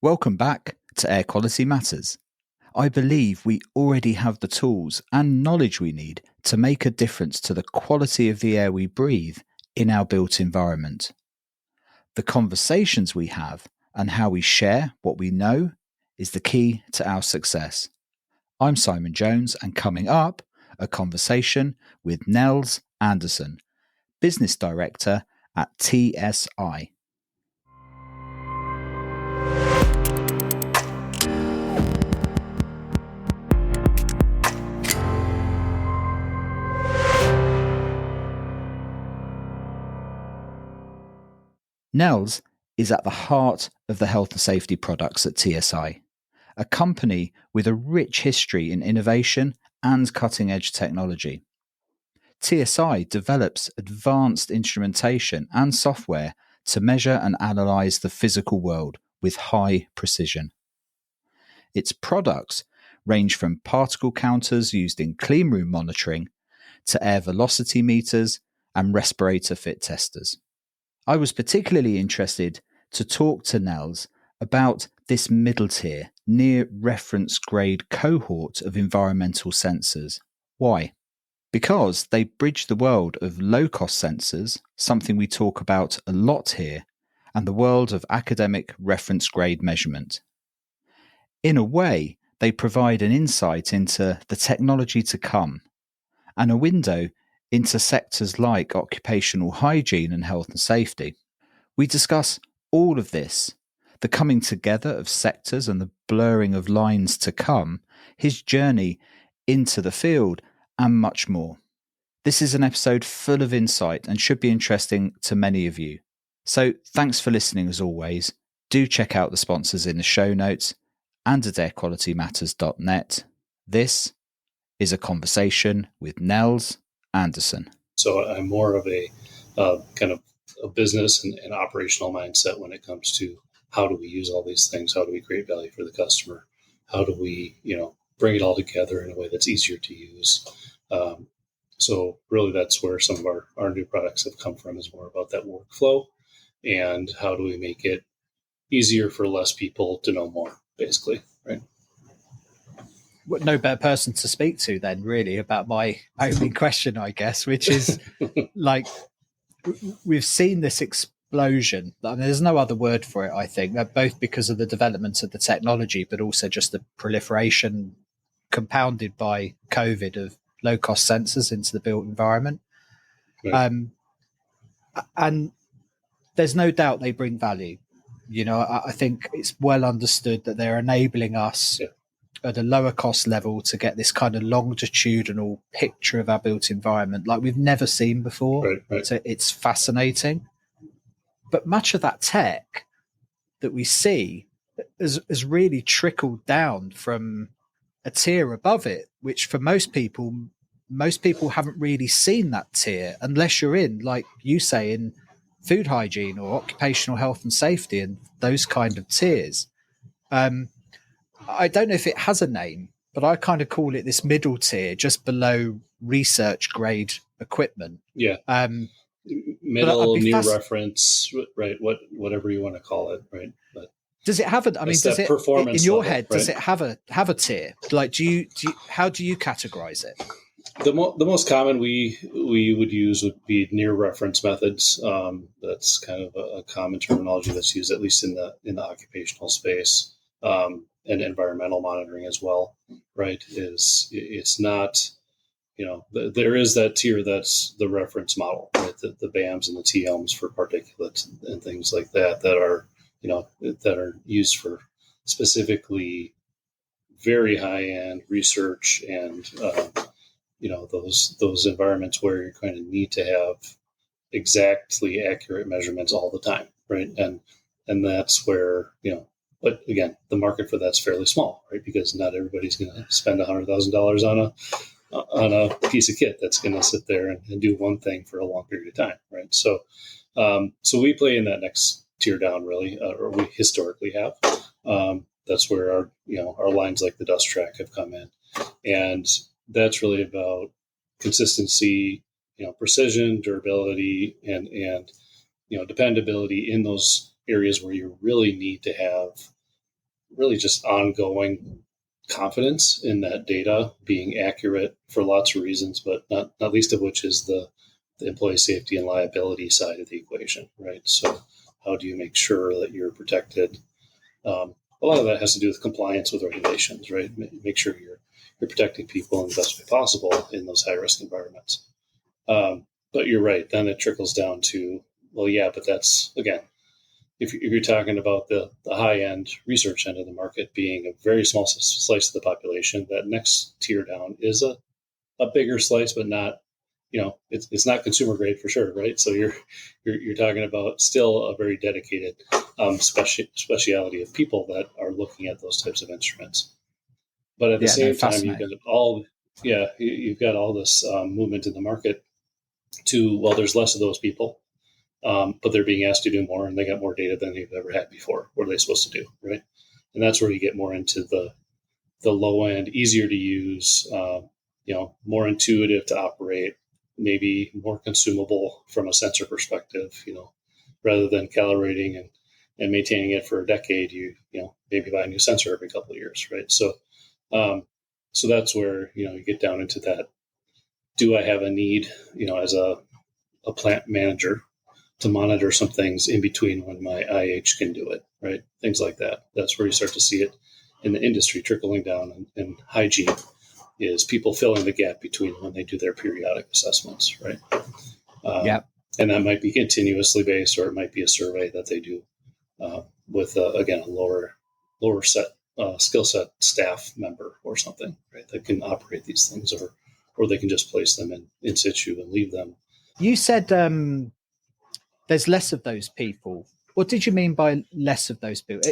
Welcome back to Air Quality Matters. I believe we already have the tools and knowledge we need to make a difference to the quality of the air we breathe in our built environment. The conversations we have and how we share what we know is the key to our success. I'm Simon Jones, and coming up, a conversation with Nels Anderson, Business Director at TSI. Nels is at the heart of the health and safety products at TSI, a company with a rich history in innovation and cutting-edge technology. TSI develops advanced instrumentation and software to measure and analyze the physical world with high precision. Its products range from particle counters used in cleanroom monitoring to air velocity meters and respirator fit testers. I was particularly interested to talk to Nels about this middle tier, near reference grade cohort of environmental sensors. Why? Because they bridge the world of low-cost sensors, something we talk about a lot here, and the world of academic reference grade measurement. In a way, they provide an insight into the technology to come and a window into sectors like occupational hygiene and health and safety. We discuss all of this, the coming together of sectors and the blurring of lines to come, his journey into the field, and much more. This is an episode full of insight and should be interesting to many of you. So thanks for listening as always. Do check out the sponsors in the show notes and at airqualitymatters.net. This is a conversation with Nels Anderson. So I'm more of a kind of a business and operational mindset when it comes to how do we use all these things? How do we create value for the customer? How do we, bring it all together in a way that's easier to use? So really that's where some of our new products have come from, is more about that workflow and how do we make it easier for less people to know more, basically, right? No better person to speak to then, really, about my opening question, I guess, which is like, we've seen this explosion. I mean, there's no other word for it, I think, both because of the development of the technology, but also just the proliferation compounded by COVID of low-cost sensors into the built environment. Right. And there's no doubt they bring value. I think it's well understood that they're enabling us at a lower cost level to get this kind of longitudinal picture of our built environment like we've never seen before. Right. So it's fascinating. But much of that tech that we see has really trickled down from a tier above it, which for most people haven't really seen that tier unless you're in, like you say, in food hygiene or occupational health and safety and those kind of tiers. I don't know if it has a name, but I kind of call it this middle tier, just below research grade equipment. Yeah. Middle, near reference, right? Whatever you want to call it, right? But does it have a? I mean, does it in your head? Right? Does it have a tier? Like, how do you categorize it? The most common we would use would be near reference methods. That's kind of a common terminology that's used, at least in the occupational space. And environmental monitoring as well, right? It's not, there is that tier that's the reference model, right? The BAMs and the TMs for particulates and things like that are, that are used for specifically very high end research and, those environments where you're going to need to have exactly accurate measurements all the time, right? And that's where, but again, the market for that's fairly small, right? Because not everybody's going to spend $100,000 on a piece of kit that's going to sit there and do one thing for a long period of time, right? So, so we play in that next tier down, really, or we historically have. That's where our lines like the Dust Track have come in, and that's really about consistency, precision, durability, and dependability in those areas where you really need to have really just ongoing confidence in that data being accurate for lots of reasons, but not least of which is the employee safety and liability side of the equation, right? So how do you make sure that you're protected? A lot of that has to do with compliance with regulations, right? Make sure you're protecting people in the best way possible in those high risk environments. But you're right. Then it trickles down to, well, yeah, but that's, again, if you're talking about the high end research end of the market being a very small slice of the population, that next tier down is a bigger slice, but not, it's not consumer grade for sure, right? So you're talking about still a very dedicated speciality of people that are looking at those types of instruments. But at the same time, you've got all this movement in the market to, well, there's less of those people, but they're being asked to do more, and they got more data than they've ever had before. What are they supposed to do, right? And that's where you get more into the low end, easier to use, more intuitive to operate, maybe more consumable from a sensor perspective, rather than calibrating and maintaining it for a decade. You maybe buy a new sensor every couple of years, right? So that's where you get down into that. Do I have a need, as a plant manager, to monitor some things in between when my IH can do it, right? Things like that. That's where you start to see it in the industry trickling down. And hygiene is people filling the gap between when they do their periodic assessments, right? And that might be continuously based, or it might be a survey that they do with, again, a lower set skill set staff member or something, right? That can operate these things, or they can just place them in situ and leave them. You said there's less of those people. What did you mean by less of those people?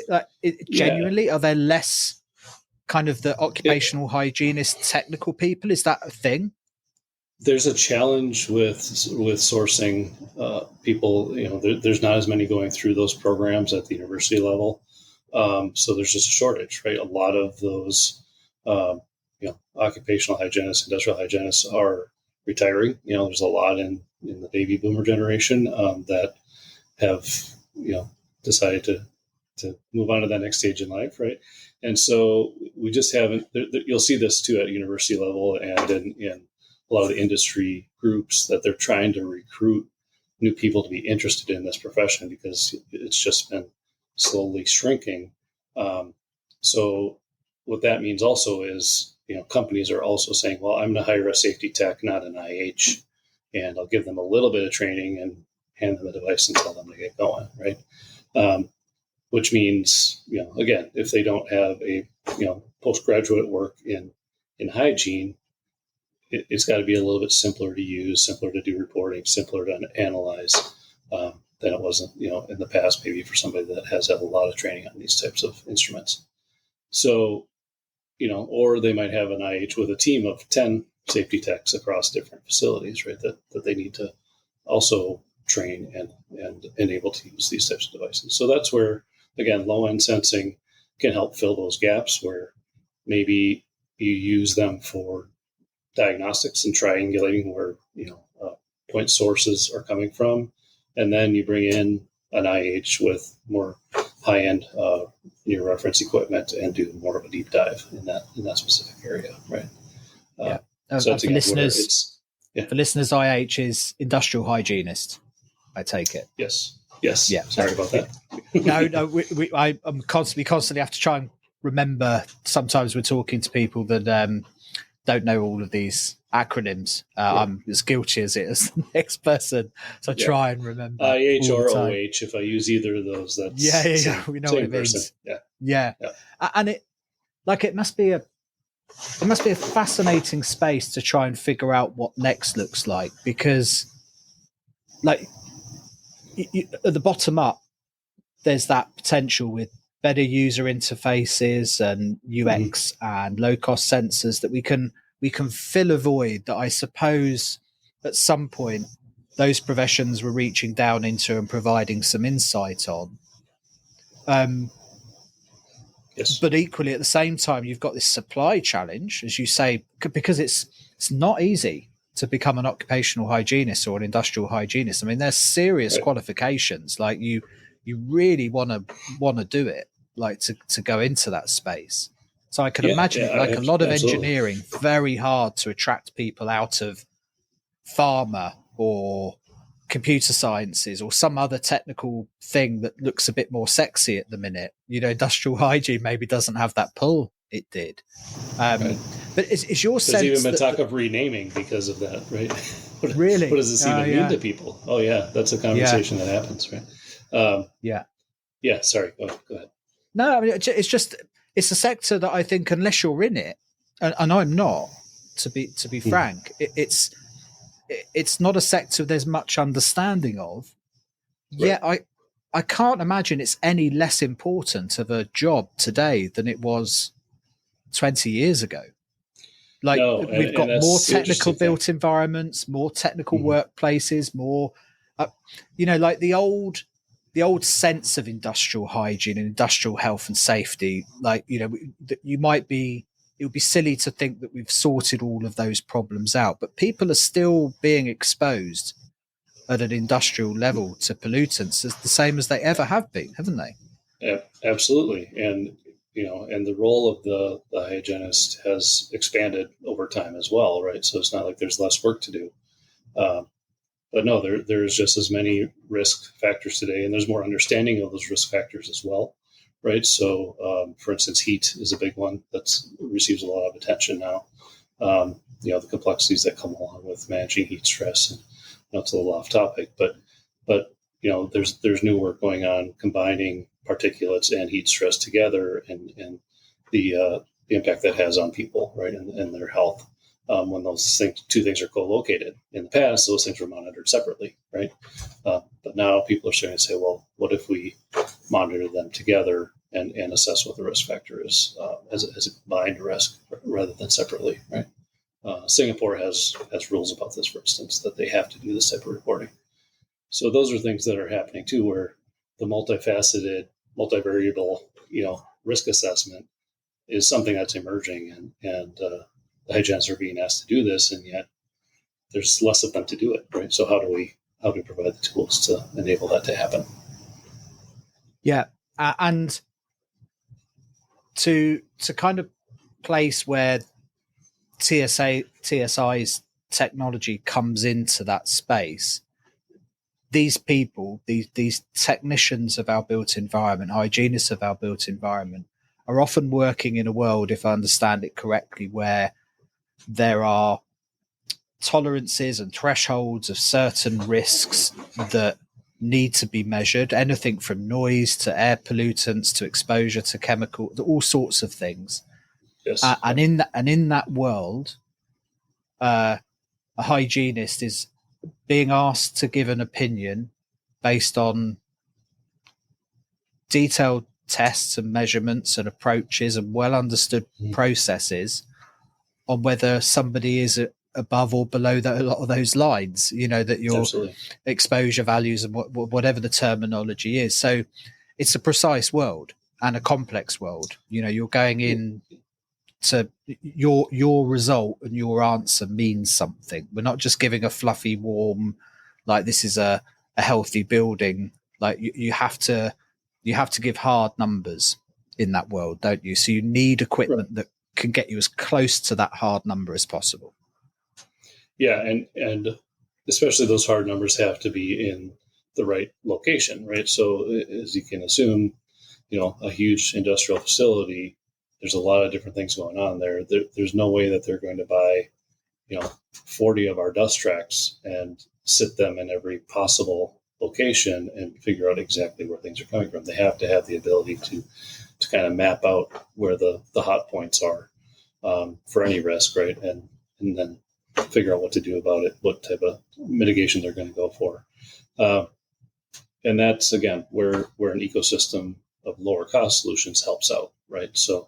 Genuinely, are there less kind of the occupational hygienist technical people? Is that a thing? There's a challenge with sourcing people. There's not as many going through those programs at the university level. So there's just a shortage, right? A lot of those, occupational hygienists, industrial hygienists are retiring. There's a lot in the baby boomer generation that have, decided to move on to that next stage in life, right? And so we just haven't. You'll see this too at university level and in a lot of the industry groups, that they're trying to recruit new people to be interested in this profession because it's just been slowly shrinking. So what that means also is, companies are also saying, well, I'm a high risk safety tech, not an IH, and I'll give them a little bit of training and hand them a device and tell them to get going, right? Which means, again, if they don't have a, postgraduate work in hygiene, it's got to be a little bit simpler to use, simpler to do reporting, simpler to analyze than it was, in the past, maybe for somebody that has had a lot of training on these types of instruments. So, or they might have an IH with a team of 10 safety techs across different facilities, right, that they need to also train and enable to use these types of devices. So that's where, again, low-end sensing can help fill those gaps where maybe you use them for diagnostics and triangulating where, point sources are coming from. And then you bring in an IH with more high-end near reference equipment and do more of a deep dive in that specific area, right? So for listeners, IH is industrial hygienist, I take it. Yes. Yeah. Sorry about that. No. I'm constantly have to try and remember. Sometimes we're talking to people that don't know all of these acronyms. I'm as guilty as the next person, so I try and remember IH or OH. If I use either of those, that's we know what it means. Yeah. And it must be a fascinating space to try and figure out what next looks like, because at the bottom up, there's that potential with better user interfaces and UX and low cost sensors that we can fill a void that I suppose at some point those professions were reaching down into and providing some insight on. Yes. But equally at the same time, you've got this supply challenge, as you say, because it's not easy to become an occupational hygienist or an industrial hygienist. I mean, there's serious qualifications. Like you really want to do it. like to go into that space. So I could Yeah, imagine it like a lot of absolutely. engineering, very hard to attract people out of pharma or computer sciences or some other technical thing that looks a bit more sexy at the minute. Industrial hygiene maybe doesn't have that pull it did. Right. But is your There's even sense been that talk of renaming because of that, right? What really? does this Oh, even mean yeah. to people? Oh, yeah, that's a Yeah. conversation that happens, right? Um, Yeah. yeah, sorry, go ahead. No, I mean, it's a sector that I think unless you're in it, and I'm not, to be frank, it's not a sector there's much understanding of. Right. Yet I can't imagine it's any less important of a job today than it was 20 years ago. Like No, we've and got more that's the technical interesting thing. built environments, more technical Mm-hmm. workplaces, more, like the old sense of industrial hygiene and industrial health and safety. Like, it would be silly to think that we've sorted all of those problems out, but people are still being exposed at an industrial level to pollutants as the same as they ever have been, haven't they? Absolutely, and and the role of the hygienist has expanded over time as well, right? So it's not like there's less work to do. Um, but no, there's just as many risk factors today, and there's more understanding of those risk factors as well, right? So, for instance, heat is a big one that receives a lot of attention now. The complexities that come along with managing heat stress, and it's a little off topic, but there's new work going on combining particulates and heat stress together, and the impact that has on people, right, and their health. When those two things are co-located. In the past, those things were monitored separately, right? But now people are starting to say, well, what if we monitor them together and assess what the risk factor is as a combined risk rather than separately, right? Singapore has rules about this, for instance, that they have to do this type of reporting. So those are things that are happening too, where the multifaceted, multivariable, risk assessment is something that's emerging, and the hygienists are being asked to do this, and yet there's less of them to do it, right? So how do we provide the tools to enable that to happen? Yeah, and to kind of place where TSI's technology comes into that space. These people, these technicians of our built environment, hygienists of our built environment, are often working in a world, if I understand it correctly, where there are tolerances and thresholds of certain risks that need to be measured. Anything from noise to air pollutants to exposure to chemical, all sorts of things. Yes. And in that world, a hygienist is being asked to give an opinion based on detailed tests and measurements and approaches and well understood processes on whether somebody is above or below a lot of those lines, that your Absolutely. exposure values and whatever the terminology is. So it's a precise world and a complex world. You're going in to your result, and your answer means something. We're not just giving a fluffy, warm, like this is a healthy building. Like you have to give hard numbers in that world, don't you? So you need Right. equipment that can get you as close to that hard number as possible. Yeah, and especially those hard numbers have to be in the right location, right? So as you can assume, a huge industrial facility, there's a lot of different things going on there. There's no way that they're going to buy 40 of our dust tracks and sit them in every possible location and figure out exactly where things are coming from. They have to have the ability to kind of map out where the hot points are for any risk, right? And then figure out what to do about it, what type of mitigation they're going to go for. And that's, again, where an ecosystem of lower cost solutions helps out, right? So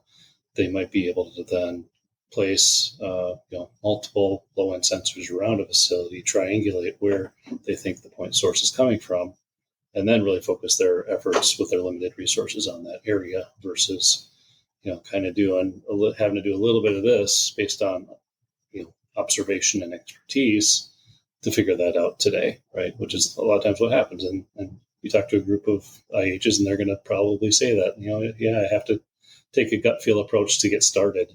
they might be able to then place multiple low end sensors around a facility, triangulate where they think the point source is coming from, and then really focus their efforts with their limited resources on that area versus kind of having to do a little bit of this based on observation and expertise to figure that out today, right? Which is a lot of times what happens, and you talk to a group of IHs and they're going to probably say that, I have to take a gut feel approach to get started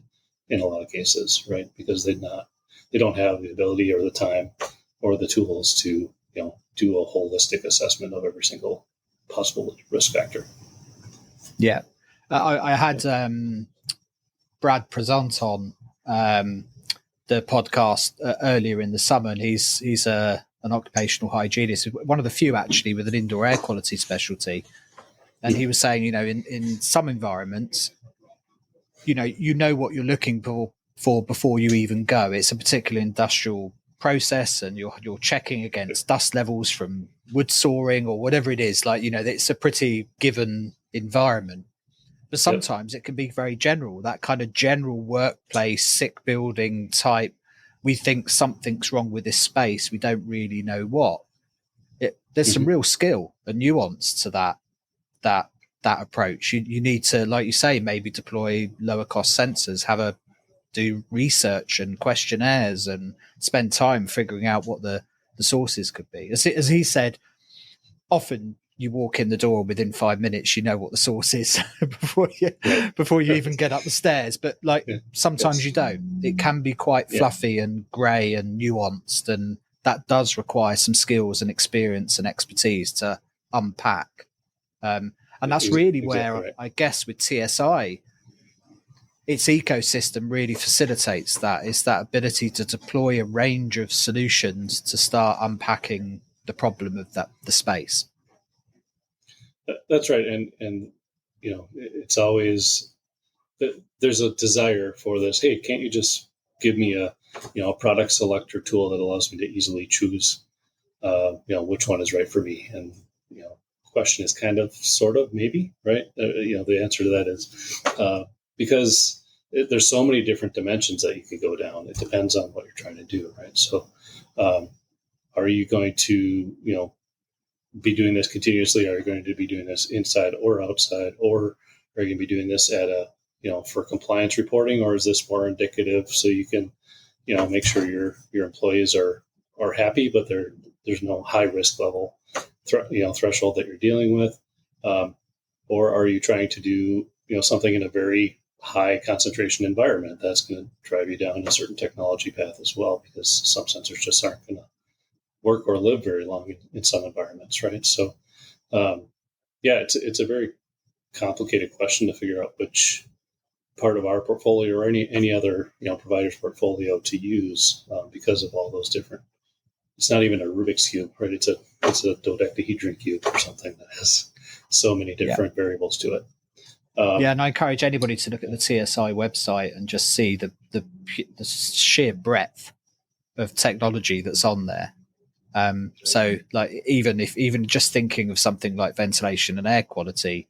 in a lot of cases, right? Because they don't have the ability or the time or the tools to, do a holistic assessment of every single possible risk factor. Yeah. I had Brad Prezant on the podcast earlier in the summer, and he's an occupational hygienist, one of the few actually with an indoor air quality specialty. And he was saying, in some environments, you know what you're looking for before you even go. It's a particular industrial process, and you're checking against dust levels from wood sawing or whatever it is. Like, it's a pretty given environment. But sometimes it can be very general, that kind of general workplace, sick building type. We think something's wrong with this space. We don't really know what. There's some real skill and nuance to that approach. You need to, like you say, maybe deploy lower cost sensors, do research and questionnaires and spend time figuring out what the sources could be. As he said, often you walk in the door within 5 minutes, you know what the source is before you even get up the stairs. But sometimes you don't. It can be quite fluffy and grey and nuanced, and that does require some skills and experience and expertise to unpack. And that's really where I guess with TSI, its ecosystem really facilitates that. It's that ability to deploy a range of solutions to start unpacking the problem of the space. That's right. And it's always, there's a desire for this. Hey, can't you just give me a product selector tool that allows me to easily choose, which one is right for me? And, question is kind of, sort of, maybe, right? The answer to that is because there's so many different dimensions that you could go down. It depends on what you're trying to do, right? So are you going to, be doing this continuously? Are you going to be doing this inside or outside? Or are you going to be doing this at for compliance reporting? Or is this more indicative so you can, make sure your employees are happy, but there's no high risk level threshold that you're dealing with? Or are you trying to do, something in a very high concentration environment that's going to drive you down a certain technology path as well, because some sensors just aren't going to work or live very long in some environments, right? So, it's a very complicated question to figure out which part of our portfolio or any other provider's portfolio to use because of all those different. It's not even a Rubik's cube, right? It's a dodecahedron cube or something that has so many different variables to it. And I encourage anybody to look at the TSI website and just see the sheer breadth of technology that's on there. So like even just thinking of something like ventilation and air quality,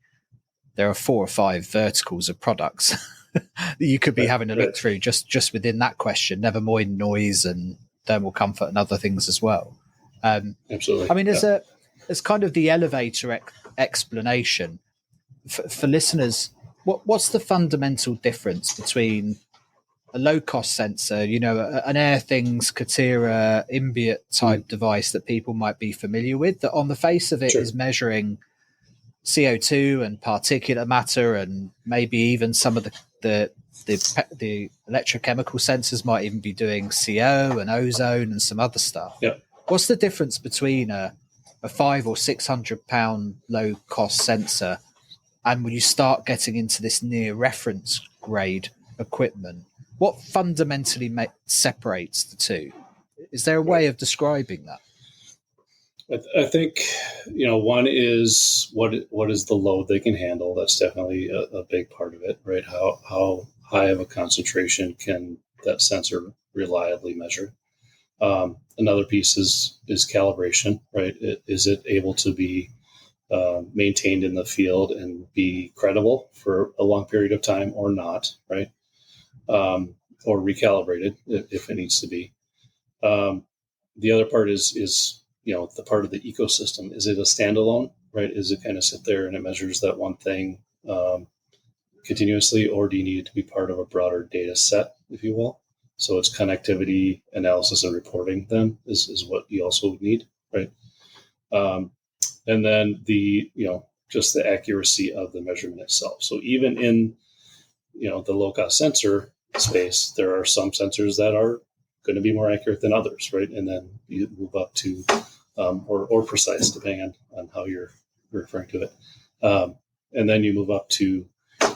there are 4 or 5 verticals of products that you could be having a look through just within that question, never mind noise and thermal comfort and other things as well. Absolutely. I mean, as kind of the elevator explanation for listeners, what's the fundamental difference between a low-cost sensor, an Airthings, Katera, Imbiot type device that people might be familiar with, that on the face of it is measuring CO2 and particulate matter, and maybe even some of the electrochemical sensors might even be doing CO and ozone and some other stuff. Yeah. What's the difference between a 500 or 600 pound low-cost sensor and when you start getting into this near reference grade equipment? What fundamentally separates the two? Is there a way of describing that? I think, one is what is the load they can handle. That's definitely a big part of it, right? How high of a concentration can that sensor reliably measure? Another piece is calibration, right? Is it able to be maintained in the field and be credible for a long period of time or not, right? Or recalibrated if it needs to be. The other part is the part of the ecosystem. Is it a standalone, right? Is it kind of sit there and it measures that one thing continuously, or do you need it to be part of a broader data set, if you will? So it's connectivity, analysis, and reporting then is what you also need, right? and then the just the accuracy of the measurement itself. So even in the low cost sensor space, there are some sensors that are going to be more accurate than others, right? And then you move up to or precise, depending on how you're referring to it. And then you move up to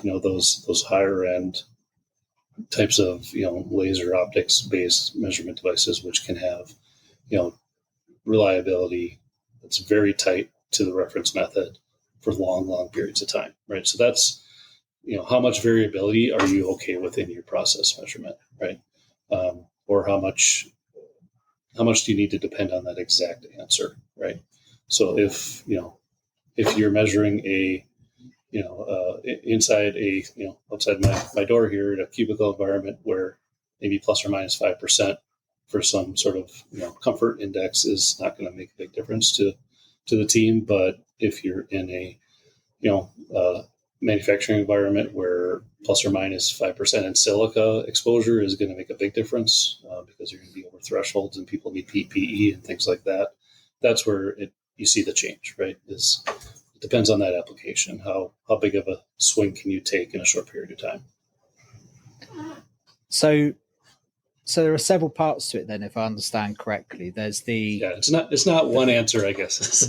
those higher end types of laser optics based measurement devices, which can have reliability that's very tight to the reference method for long periods of time, right? So that's how much variability are you okay with in your process measurement, right? Or how much do you need to depend on that exact answer, right? So if you're measuring inside outside my door here in a cubicle environment where maybe plus or minus 5% for some sort of comfort index is not going to make a big difference to the team. But if you're in a manufacturing environment where plus or minus 5% in silica exposure is going to make a big difference because you're going to be over thresholds and people need PPE and things like that. That's where you see the change, right? It depends on that application. How big of a swing can you take in a short period of time? So there are several parts to it then, if I understand correctly. There's it's not one answer, I guess.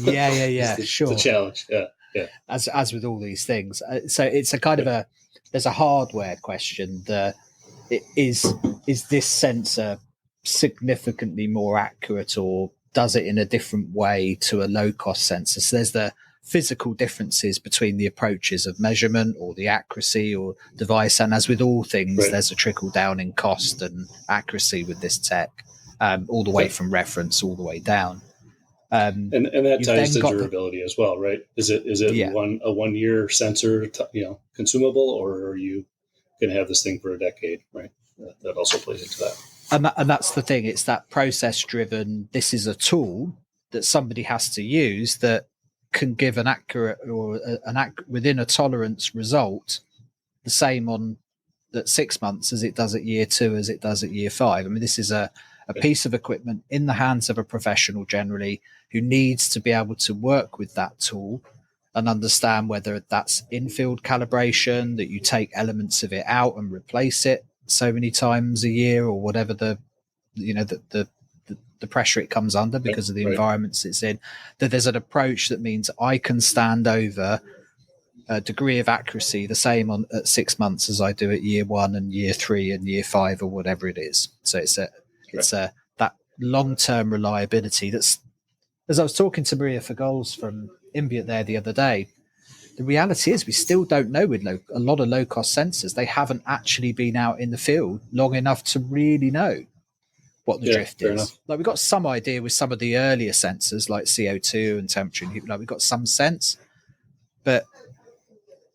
Sure. It's a challenge. Yeah. As with all these things, so it's a kind of there's a hardware question. Is this sensor significantly more accurate, or does it in a different way to a low cost sensor? So there's the physical differences between the approaches of measurement or the accuracy or device, and as with all things, right, there's a trickle down in cost and accuracy with this tech, all the way from reference all the way down. And that ties to durability as well, right? Is it a 1 year sensor, consumable, or are you going to have this thing for a decade, right? That also plays into that. And that's the thing. It's that process driven. This is a tool that somebody has to use that can give an accurate or within a tolerance result the same on at 6 months as it does at year 2 as it does at year 5. I mean, this is a piece of equipment in the hands of a professional generally who needs to be able to work with that tool and understand whether that's in-field calibration, that you take elements of it out and replace it so many times a year, or whatever the pressure it comes under because of the environments it's in, that there's an approach that means I can stand over a degree of accuracy the same at 6 months as I do at year 1 and year 3 and year 5 or whatever it is. So it's that long-term reliability. That's, as I was talking to Maria Fagols from Imbiot there the other day, the reality is we still don't know with a lot of low-cost sensors. They haven't actually been out in the field long enough to really know what the drift is. Enough. Like, we've got some idea with some of the earlier sensors like CO2 and temperature and heat. Like, we've got some sense, but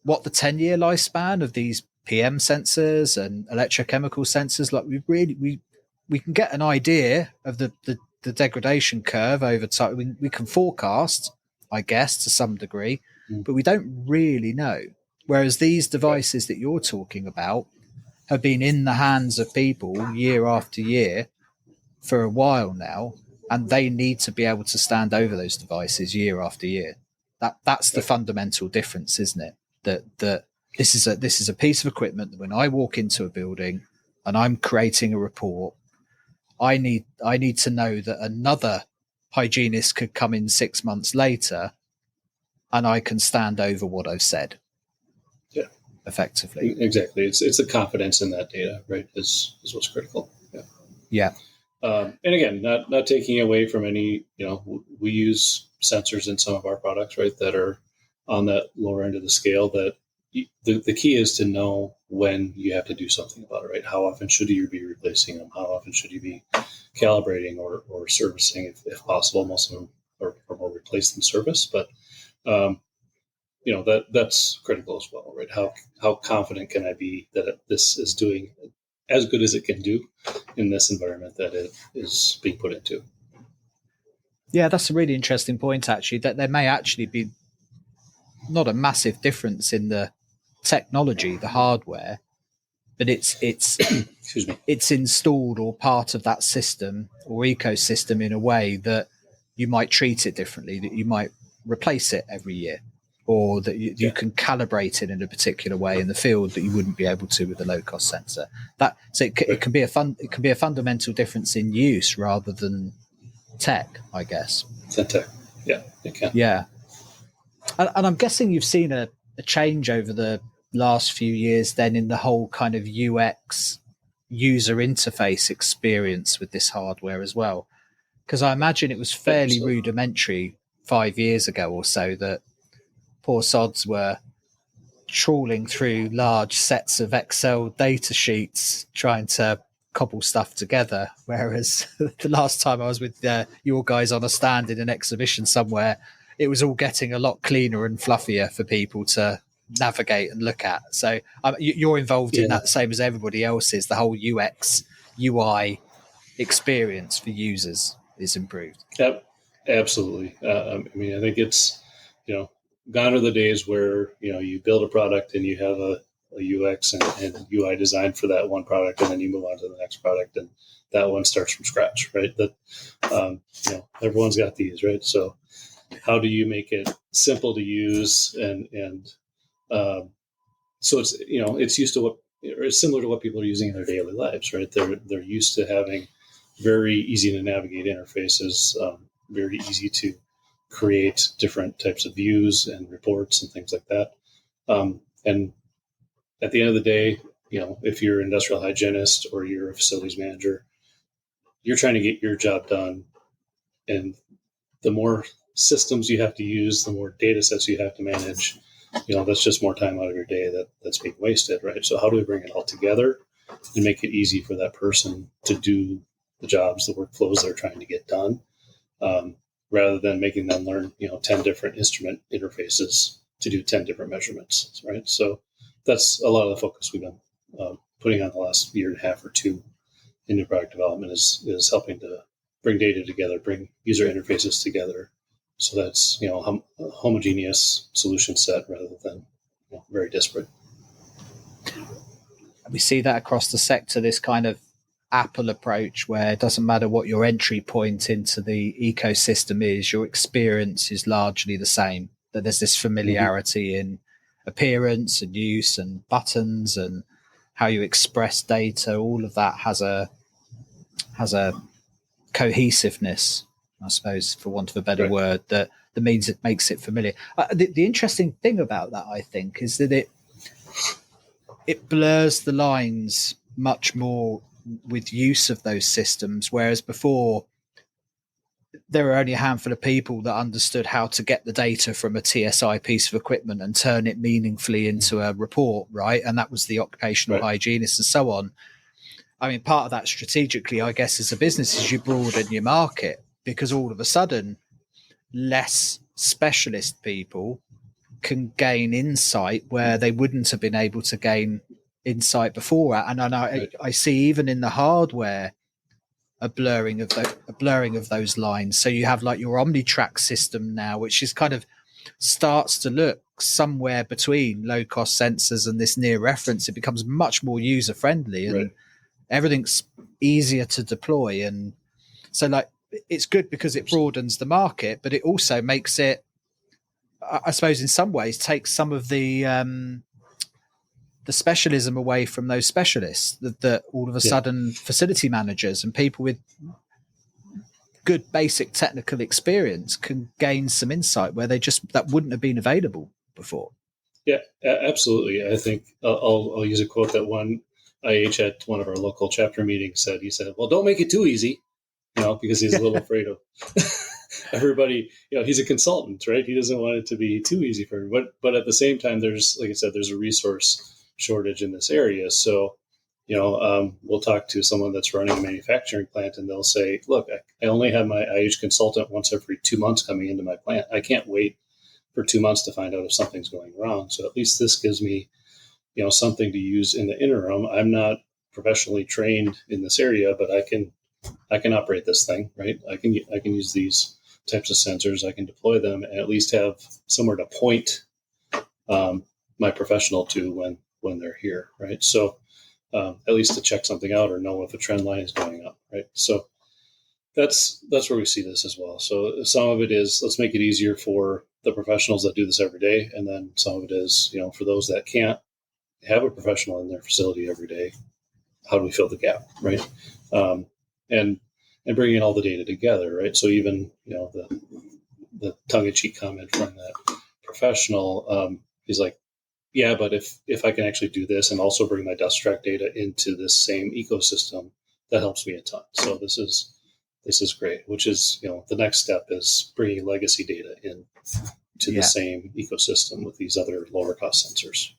what the 10-year lifespan of these PM sensors and electrochemical sensors, like, we can get an idea of the degradation curve over time. We can forecast, I guess, to some degree, but we don't really know. Whereas these devices that you're talking about have been in the hands of people year after year for a while now, and they need to be able to stand over those devices year after year. That's the fundamental difference, isn't it? That this is a piece of equipment that when I walk into a building and I'm creating a report, I need to know that another hygienist could come in 6 months later and I can stand over what I've said. Yeah. Effectively. Exactly. It's the confidence in that data, right, is what's critical. Yeah. And again, not taking away from any, we use sensors in some of our products, right, that are on that lower end of the scale. That the key is to know when you have to do something about it, right? How often should you be replacing them? How often should you be calibrating or servicing if possible? Most of them are more replace than service, but that's critical as well, right? How confident can I be that this is doing as good as it can do in this environment that it is being put into? Yeah, that's a really interesting point, actually, that there may actually be not a massive difference in the technology, the hardware, but it's Excuse me. It's installed or part of that system or ecosystem in a way that you might treat it differently, that you might replace it every year, or that you can calibrate it in a particular way in the field that you wouldn't be able to with a low cost sensor. It can be a fundamental difference in use rather than tech, I guess. Tech, yeah, it can. Yeah, and I'm guessing you've seen a change over the last few years then in the whole kind of UX user interface experience with this hardware as well, because I imagine it was fairly rudimentary 5 years ago or so that poor sods were trawling through large sets of Excel data sheets trying to cobble stuff together. Whereas the last time I was with your guys on a stand in an exhibition somewhere, it was all getting a lot cleaner and fluffier for people to navigate and look at. So you're involved in that the same as everybody else is. The whole UX, UI experience for users is improved. Yep, absolutely. I mean, I think it's, gone are the days where, you build a product and you have a UX and UI design for that one product, and then you move on to the next product, and that one starts from scratch, right? That, everyone's got these, right? So how do you make it simple to use? And so it's, it's used to what, or it's similar to what people are using in their daily lives, right? They're used to having very easy to navigate interfaces, very easy to create different types of views and reports and things like that. And at the end of the day, if you're an industrial hygienist or you're a facilities manager, you're trying to get your job done. And the more systems you have to use, the more data sets you have to manage, that's just more time out of your day that's being wasted, right? So how do we bring it all together and make it easy for that person to do the jobs, the workflows they're trying to get done, rather than making them learn, 10 different instrument interfaces to do 10 different measurements, right? So that's a lot of the focus we've been putting on the last year and a half or two in new product development is helping to bring data together, bring user interfaces together. So that's, a homogeneous solution set rather than very disparate. We see that across the sector, this kind of Apple approach where it doesn't matter what your entry point into the ecosystem is, your experience is largely the same. That there's this familiarity in appearance and use and buttons and how you express data. All of that has a cohesiveness, I suppose, for want of a better word, that means it makes it familiar. The interesting thing about that, I think, is that it blurs the lines much more with use of those systems, whereas before there were only a handful of people that understood how to get the data from a TSI piece of equipment and turn it meaningfully into a report, right? And that was the occupational hygienists and so on. I mean, part of that strategically, I guess, as a business is you broaden your market, because all of a sudden less specialist people can gain insight where they wouldn't have been able to gain insight before. And I see even in the hardware a blurring of those lines. So you have like your OmniTrack system now, which is kind of starts to look somewhere between low cost sensors and this near reference. It becomes much more user friendly and everything's easier to deploy. And so like it's good because it broadens the market, but it also makes it, I suppose, in some ways, takes some of the specialism away from those specialists. That all of a sudden, facility managers and people with good basic technical experience can gain some insight where that wouldn't have been available before. Yeah, absolutely. I think I'll use a quote that one IH at one of our local chapter meetings said. He said, "Well, don't make it too easy," because he's a little afraid of. Everybody, he's a consultant, right? He doesn't want it to be too easy for him. But at the same time, there's, like I said, there's a resource shortage in this area. So, we'll talk to someone that's running a manufacturing plant and they'll say, look, I only have my IH consultant once every 2 months coming into my plant. I can't wait for 2 months to find out if something's going wrong. So at least this gives me, something to use in the interim. I'm not professionally trained in this area, but I can operate this thing, right? I can use these types of sensors. I can deploy them and at least have somewhere to point my professional to when they're here, right? So at least to check something out or know if a trend line is going up, right? So that's where we see this as well. So some of it is let's make it easier for the professionals that do this every day, and then some of it is, for those that can't have a professional in their facility every day, how do we fill the gap, right? Um, and bringing all the data together, right? So even the tongue-in-cheek comment from that professional, he's like, yeah, but if I can actually do this and also bring my dust track data into this same ecosystem, that helps me a ton. So this is great. Which is, the next step is bringing legacy data in to the same ecosystem with these other lower cost sensors.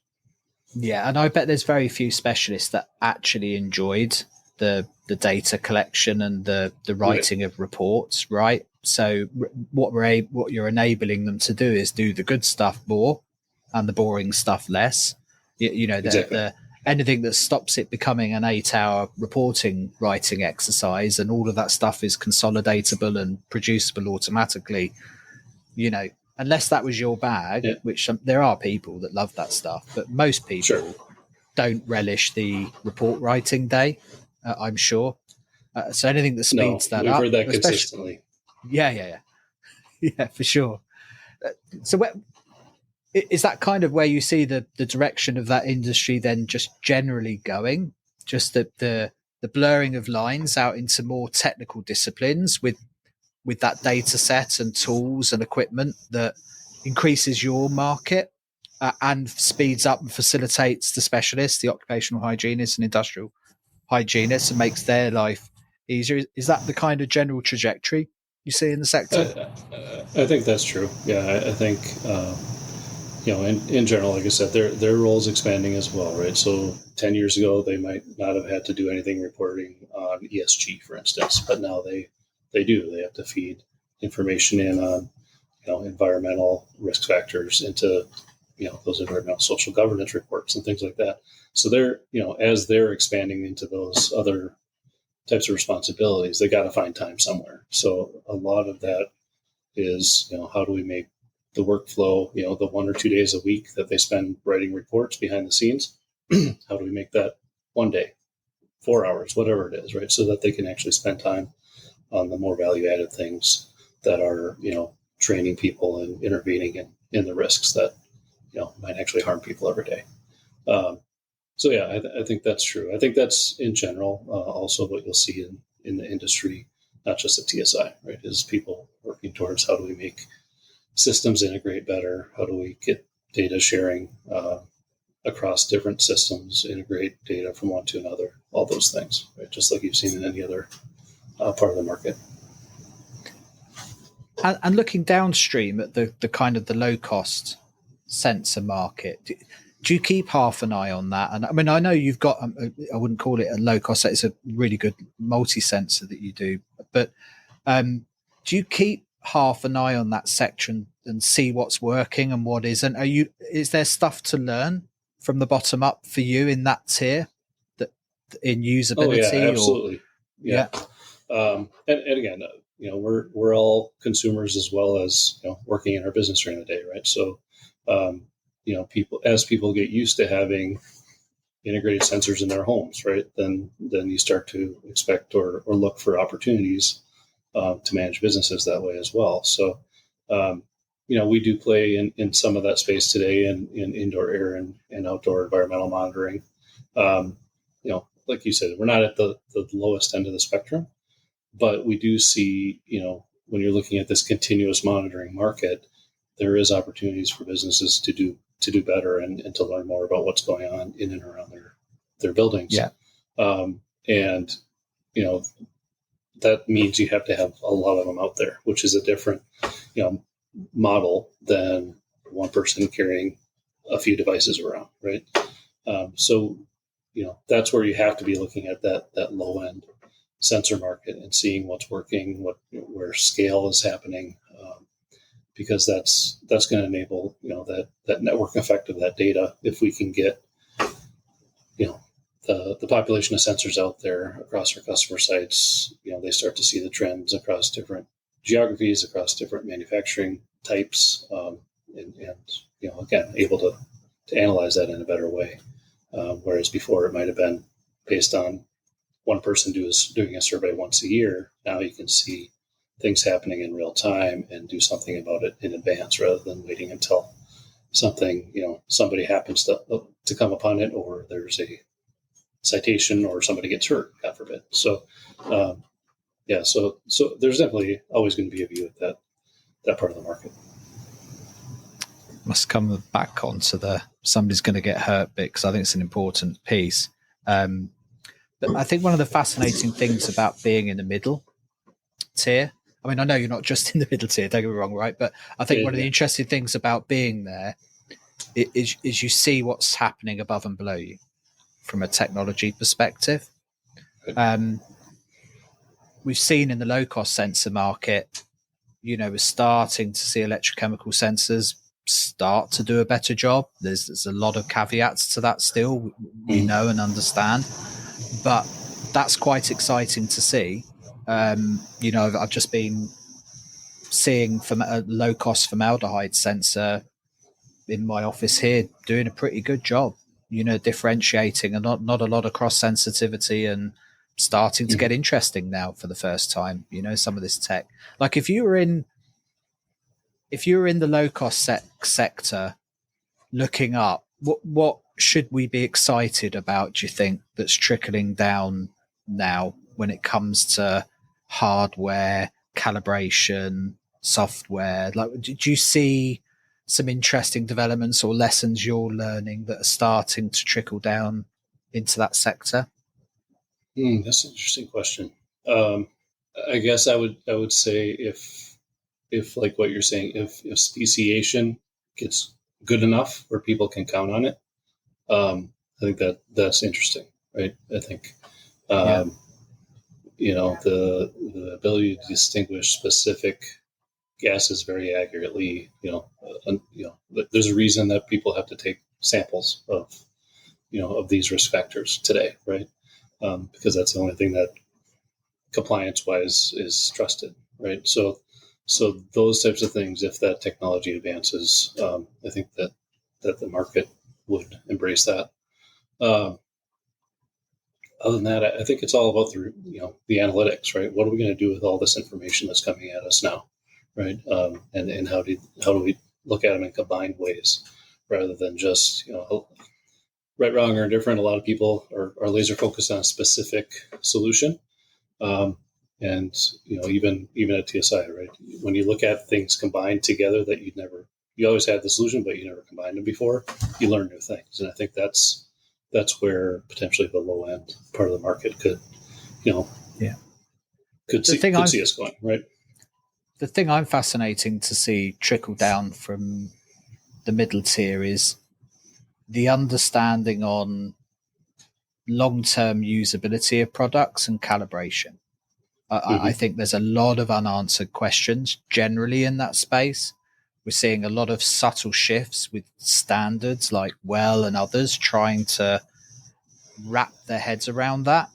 Yeah, and I bet there's very few specialists that actually enjoyed the data collection and the writing of reports, right? So what you're enabling them to do is do the good stuff more and the boring stuff less. Exactly. The anything that stops it becoming an 8-hour reporting writing exercise and all of that stuff is consolidatable and producible automatically, unless that was your bag, Yeah. which there are people that love that stuff, but most people Sure. don't relish the report writing day, I'm sure. So anything that speeds that we've up, heard that especially, consistently. yeah, for sure. So is that kind of where you see the direction of that industry then just generally going? Just the blurring of lines out into more technical disciplines with that data set and tools and equipment that increases your market and speeds up and facilitates the specialists, the occupational hygienists and industrial hygienists, and makes their life easier. Is that the kind of general trajectory you see in the sector? I think that's true. Yeah, I think in general, like I said, their role is expanding as well, right? So 10 years ago, they might not have had to do anything reporting on ESG, for instance, but now they do. They have to feed information in on environmental risk factors into those environmental social governance reports and things like that. So they're as they're expanding into those other types of responsibilities, they got to find time somewhere. So a lot of that is how do we make the workflow, the 1 or 2 days a week that they spend writing reports behind the scenes, how do we make that 1 day, 4 hours, whatever it is, right? So that they can actually spend time on the more value added things that are, training people and intervening in the risks that, might actually harm people every day. So yeah, I think that's true. I think that's in general also what you'll see in the industry, not just at TSI, right? Is people working towards how do we make systems integrate better? How do we get data sharing across different systems, integrate data from one to another, all those things, right? Just like you've seen in any other part of the market. And looking downstream at the kind of the low cost sensor market, do you keep half an eye on that? And I mean, I know you've got, I wouldn't call it a low cost, it's a really good multi sensor that you do, but do you keep half an eye on that section and see what's working and what isn't? Is there stuff to learn from the bottom up for you in that tier, that in usability? Oh yeah, absolutely. Yeah. And again, we're all consumers as well as working in our business during the day, right? So people get used to having integrated sensors in their homes, right? Then you start to expect or look for opportunities to manage businesses that way as well. So we do play in some of that space today in indoor air and outdoor environmental monitoring. Like you said, we're not at the lowest end of the spectrum, but we do see, when you're looking at this continuous monitoring market, there is opportunities for businesses to do better and to learn more about what's going on in and around their buildings. Yeah. And that means you have to have a lot of them out there, which is a different, model than one person carrying a few devices around, right? So that's where you have to be looking at that low end sensor market and seeing what's working, where scale is happening, because that's going to enable that network effect of that data. If we can get the population of sensors out there across our customer sites, they start to see the trends across different geographies, across different manufacturing types, and again, able to analyze that in a better way. Whereas before it might have been based on one person doing a survey once a year. Now you can see things happening in real time and do something about it in advance rather than waiting until something, somebody happens to come upon it, or there's a citation or somebody gets hurt, God forbid. So, so there's definitely always going to be a view at that part of the market. Must come back onto the somebody's going to get hurt bit, because I think it's an important piece. But I think one of the fascinating things about being in the middle tier, I mean, I know you're not just in the middle tier, don't get me wrong, right? But I think one of the interesting things about being there is you see what's happening above and below you from a technology perspective. We've seen in the low-cost sensor market, we're starting to see electrochemical sensors start to do a better job. There's a lot of caveats to that still, we know and understand, but that's quite exciting to see. I've just been seeing a low-cost formaldehyde sensor in my office here doing a pretty good job, differentiating, and not a lot of cross sensitivity, and starting to get interesting now for the first time. Some of this tech, like if you were in the low cost sector looking up, what should we be excited about, do you think, that's trickling down now when it comes to hardware, calibration, software? Like, do you see some interesting developments or lessons you're learning that are starting to trickle down into that sector? That's an interesting question. I guess I would say if like what you're saying, if speciation gets good enough where people can count on it, I think that's interesting, right? I think, the ability to distinguish specific gases very accurately, there's a reason that people have to take samples of these risk factors today, right? Because that's the only thing that compliance-wise is trusted, right? So those types of things, if that technology advances, I think that the market would embrace that. Other than that, I think it's all about the analytics, right? What are we going to do with all this information that's coming at us now, right? And how do we look at them in combined ways rather than just right, wrong, or indifferent? A lot of people are laser focused on a specific solution. And even at TSI, right? When you look at things combined together that you always had the solution, but you never combined them before, you learn new things. And I think that's where potentially the low end part of the market could see us going, right? The thing I'm fascinating to see trickle down from the middle tier is the understanding on long-term usability of products and calibration. I think there's a lot of unanswered questions generally in that space. We're seeing a lot of subtle shifts with standards like Well and others trying to wrap their heads around that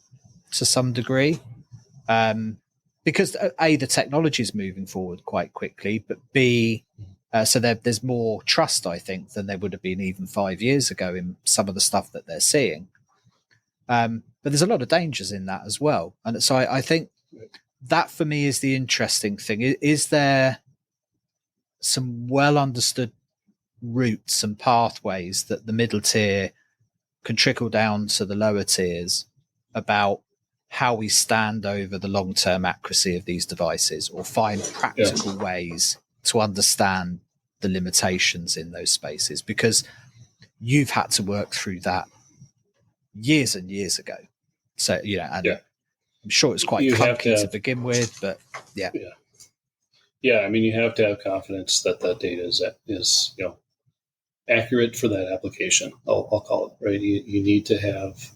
to some degree. Because A, the technology is moving forward quite quickly, but B, so there's more trust, I think, than there would have been even 5 years ago in some of the stuff that they're seeing. But there's a lot of dangers in that as well. And so I think that for me is the interesting thing. Is there some well understood routes and pathways that the middle tier can trickle down to the lower tiers about how we stand over the long-term accuracy of these devices, or find practical ways to understand the limitations in those spaces? Because you've had to work through that years and years ago. So, I'm sure it's quite clunky to begin with, but yeah. I mean, you have to have confidence that data is accurate for that application. I'll call it, right. You need to have,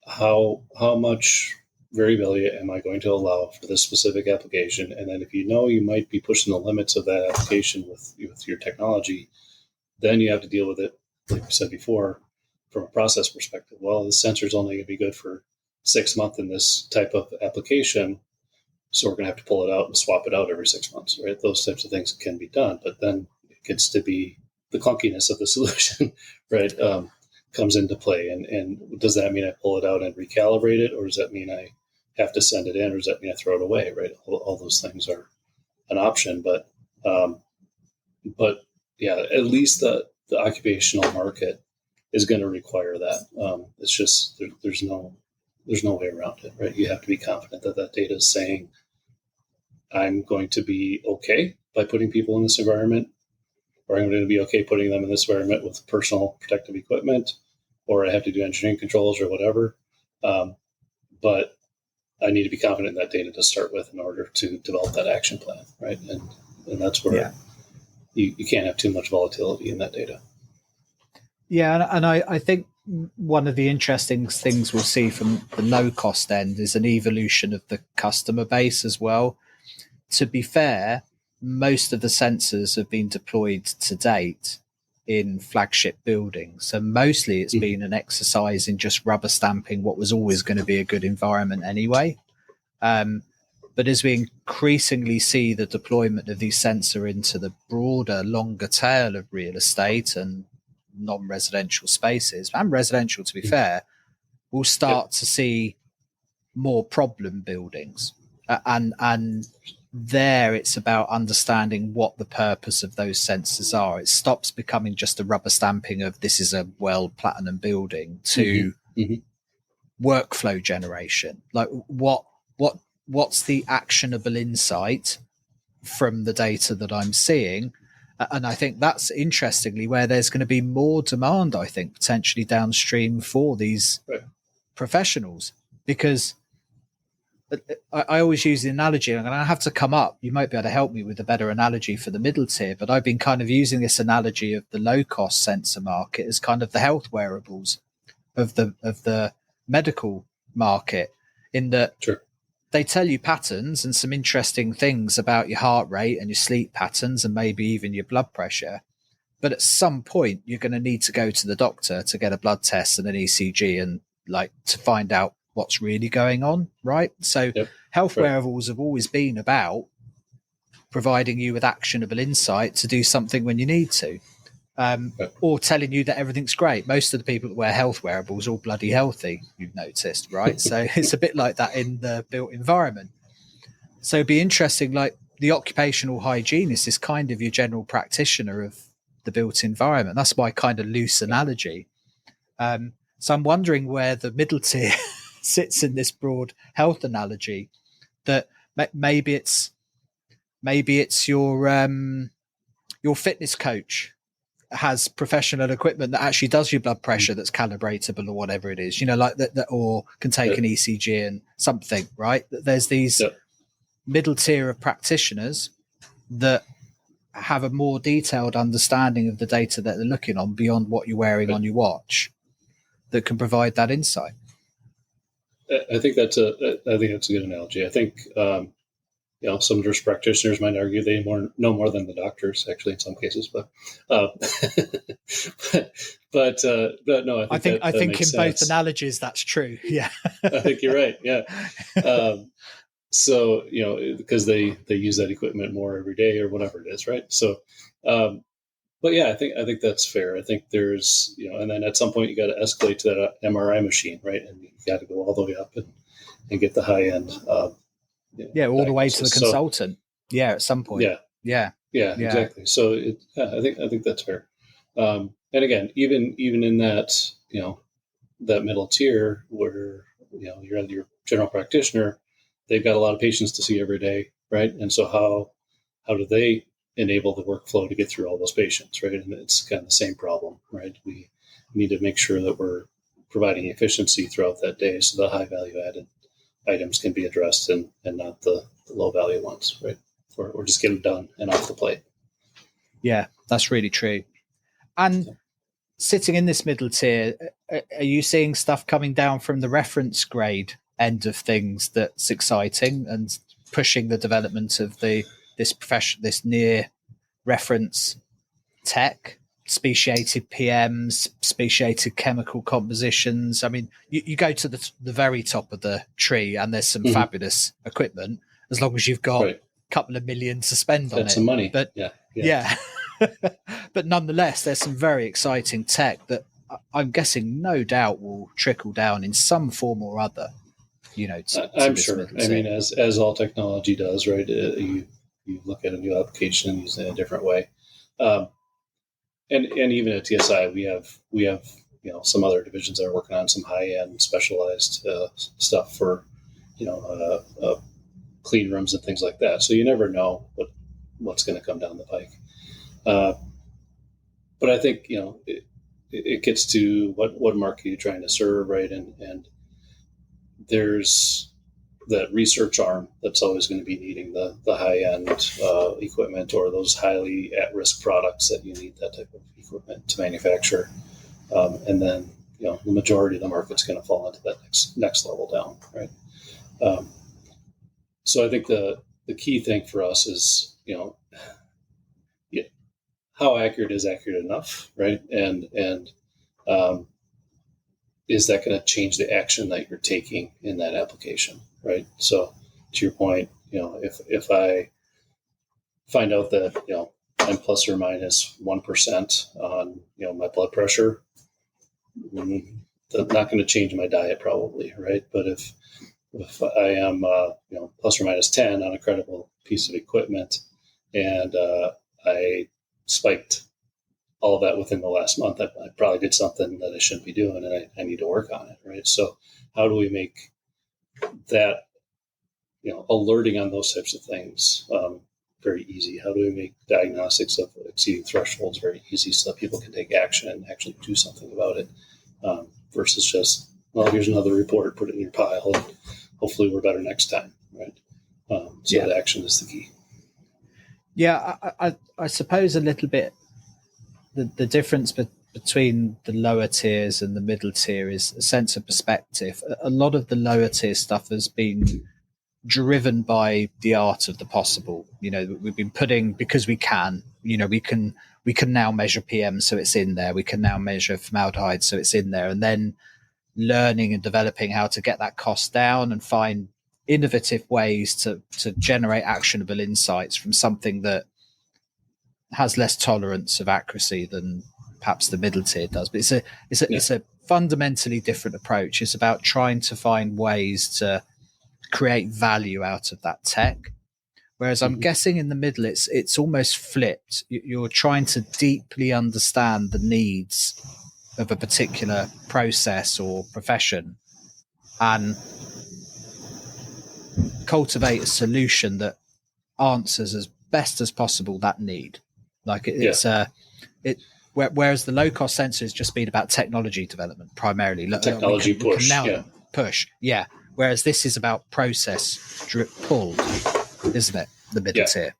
how much variability am I going to allow for this specific application? And then if you might be pushing the limits of that application with your technology, then you have to deal with it, like we said before, from a process perspective. Well, the sensor's only going to be good for 6 months in this type of application, so we're going to have to pull it out and swap it out every 6 months, right? Those types of things can be done, but then it gets to be the clunkiness of the solution, right? Comes into play. And does that mean I pull it out and recalibrate it, or does that mean I have to send it in, or does that mean I throw it away? Right, all those things are an option, but yeah, at least the occupational market is going to require that. It's just there's no way around it, right? You have to be confident that that data is saying I'm going to be okay by putting people in this environment, or I'm going to be okay putting them in this environment with personal protective equipment, or I have to do engineering controls or whatever. But I need to be confident in that data to start with in order to develop that action plan, right? And that's where you can't have too much volatility in that data. Yeah, and I think one of the interesting things we'll see from the no-cost end is an evolution of the customer base as well. To be fair, most of the sensors have been deployed to date in flagship buildings. So mostly it's been an exercise in just rubber stamping what was always going to be a good environment anyway. But as we increasingly see the deployment of these sensors into the broader, longer tail of real estate and non-residential spaces, and residential, to be fair, we'll start to see more problem buildings. And there it's about understanding what the purpose of those sensors are. It stops becoming just a rubber stamping of this is a platinum building to workflow generation. Like what's the actionable insight from the data that I'm seeing? And I think that's interestingly where there's going to be more demand, I think, potentially downstream for these professionals, because I always use the analogy, and I have to come up. You might be able to help me with a better analogy for the middle tier, but I've been kind of using this analogy of the low-cost sensor market as kind of the health wearables of the medical market, in that they tell you patterns and some interesting things about your heart rate and your sleep patterns and maybe even your blood pressure. But at some point, you're going to need to go to the doctor to get a blood test and an ECG and to find out what's really going on, right? So health wearables have always been about providing you with actionable insight to do something when you need to, or telling you that everything's great. Most of the people that wear health wearables are all bloody healthy, you've noticed, right? So it's a bit like that in the built environment. So it'd be interesting, like the occupational hygienist is kind of your general practitioner of the built environment. That's my kind of loose analogy. So I'm wondering where the middle tier sits in this broad health analogy, that maybe it's your fitness coach has professional equipment that actually does your blood pressure that's calibratable or whatever it is, like that, or can take an ECG and something, right? There's these middle tier of practitioners that have a more detailed understanding of the data that they're looking on beyond what you're wearing on your watch, that can provide that insight. I think that's a good analogy. I think some nurse practitioners might argue they know more than the doctors, actually, in some cases. But no, I think in both analogies that's true. Yeah, I think you're right. Yeah. So because they use that equipment more every day or whatever it is, right? So, but yeah, I think that's fair. I think there's and then at some point you got to escalate to that MRI machine, right? And you got to go all the way up and get the high end. All the way to the consultant. So, at some point. Yeah, exactly. So I think that's fair. And again, even in that that middle tier where you're your general practitioner, they've got a lot of patients to see every day, right? And so how do they enable the workflow to get through all those patients, right? And it's kind of the same problem, right? We need to make sure that we're providing efficiency throughout that day, so the high value added items can be addressed and not the low value ones, right? Or just get them done and off the plate. Yeah, that's really true. And sitting in this middle tier, are you seeing stuff coming down from the reference grade end of things that's exciting and pushing the development of this near reference tech, speciated PMs, speciated chemical compositions? I mean, you go to the very top of the tree and there's some fabulous equipment, as long as you've got a couple of million to spend on it. Some money. But yeah. But nonetheless, there's some very exciting tech that I'm guessing no doubt will trickle down in some form or other to I'm this sure. middle I tier. mean, as all technology does, right? You look at a new application and use it in a different way. Um, and even at TSI, we have some other divisions that are working on some high end specialized stuff for clean rooms and things like that. So you never know what's going to come down the pike. Uh, but I think it gets to what market you're trying to serve, right? And there's that research arm that's always going to be needing the high end equipment or those highly at risk products that you need that type of equipment to manufacture. And then the majority of the market's going to fall into that next level down, right? So I think the key thing for us is how accurate is accurate enough, right? And um, is that going to change the action that you're taking in that application, right? So to your point, if I find out that I'm plus or minus 1% on my blood pressure, that's not going to change my diet probably, right? But if I am plus or minus 10 on a credible piece of equipment, and I spiked all of that within the last month, I probably did something that I shouldn't be doing, and I need to work on it, right? So how do we make that alerting on those types of things very easy? How do we make diagnostics of exceeding thresholds very easy so that people can take action and actually do something about it, versus just, well, here's another report, put it in your pile, and hopefully we're better next time, right? The action is the key. Yeah, I suppose a little bit the difference between the lower tiers and the middle tier is a sense of perspective. A lot of the lower tier stuff has been driven by the art of the possible. We've been putting, because we can, we can now measure PM, so it's in there. We can now measure formaldehyde, so it's in there. And then learning and developing how to get that cost down and find innovative ways to generate actionable insights from something that has less tolerance of accuracy than perhaps the middle tier does. But it's a fundamentally different approach. It's about trying to find ways to create value out of that tech. Whereas I'm guessing in the middle, it's almost flipped. You're trying to deeply understand the needs of a particular process or profession and cultivate a solution that answers as best as possible that need. Like whereas the low cost sensor has just been about technology development primarily. Technology push. Push. Yeah. Whereas this is about process pulled, isn't it? The middle tier.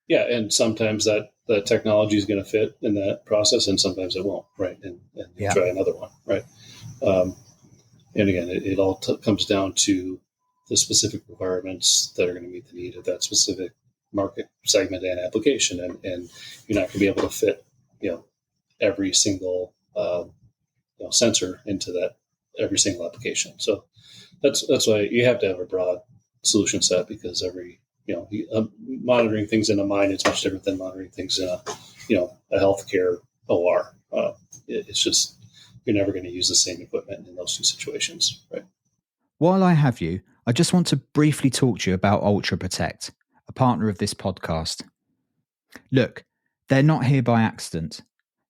Yeah, and sometimes that the technology is going to fit in that process, and sometimes it won't, right? And you try another one, right? And again, it all comes down to the specific requirements that are going to meet the need of that specific market segment and application, and you're not going to be able to fit every single sensor into that every single application. So that's why you have to have a broad solution set, because every monitoring things in a mine is much different than monitoring things in a healthcare OR. It's just, you're never going to use the same equipment in those two situations, right? While I have you, I just want to briefly talk to you about Ultra Protect, a partner of this podcast. Look, they're not here by accident.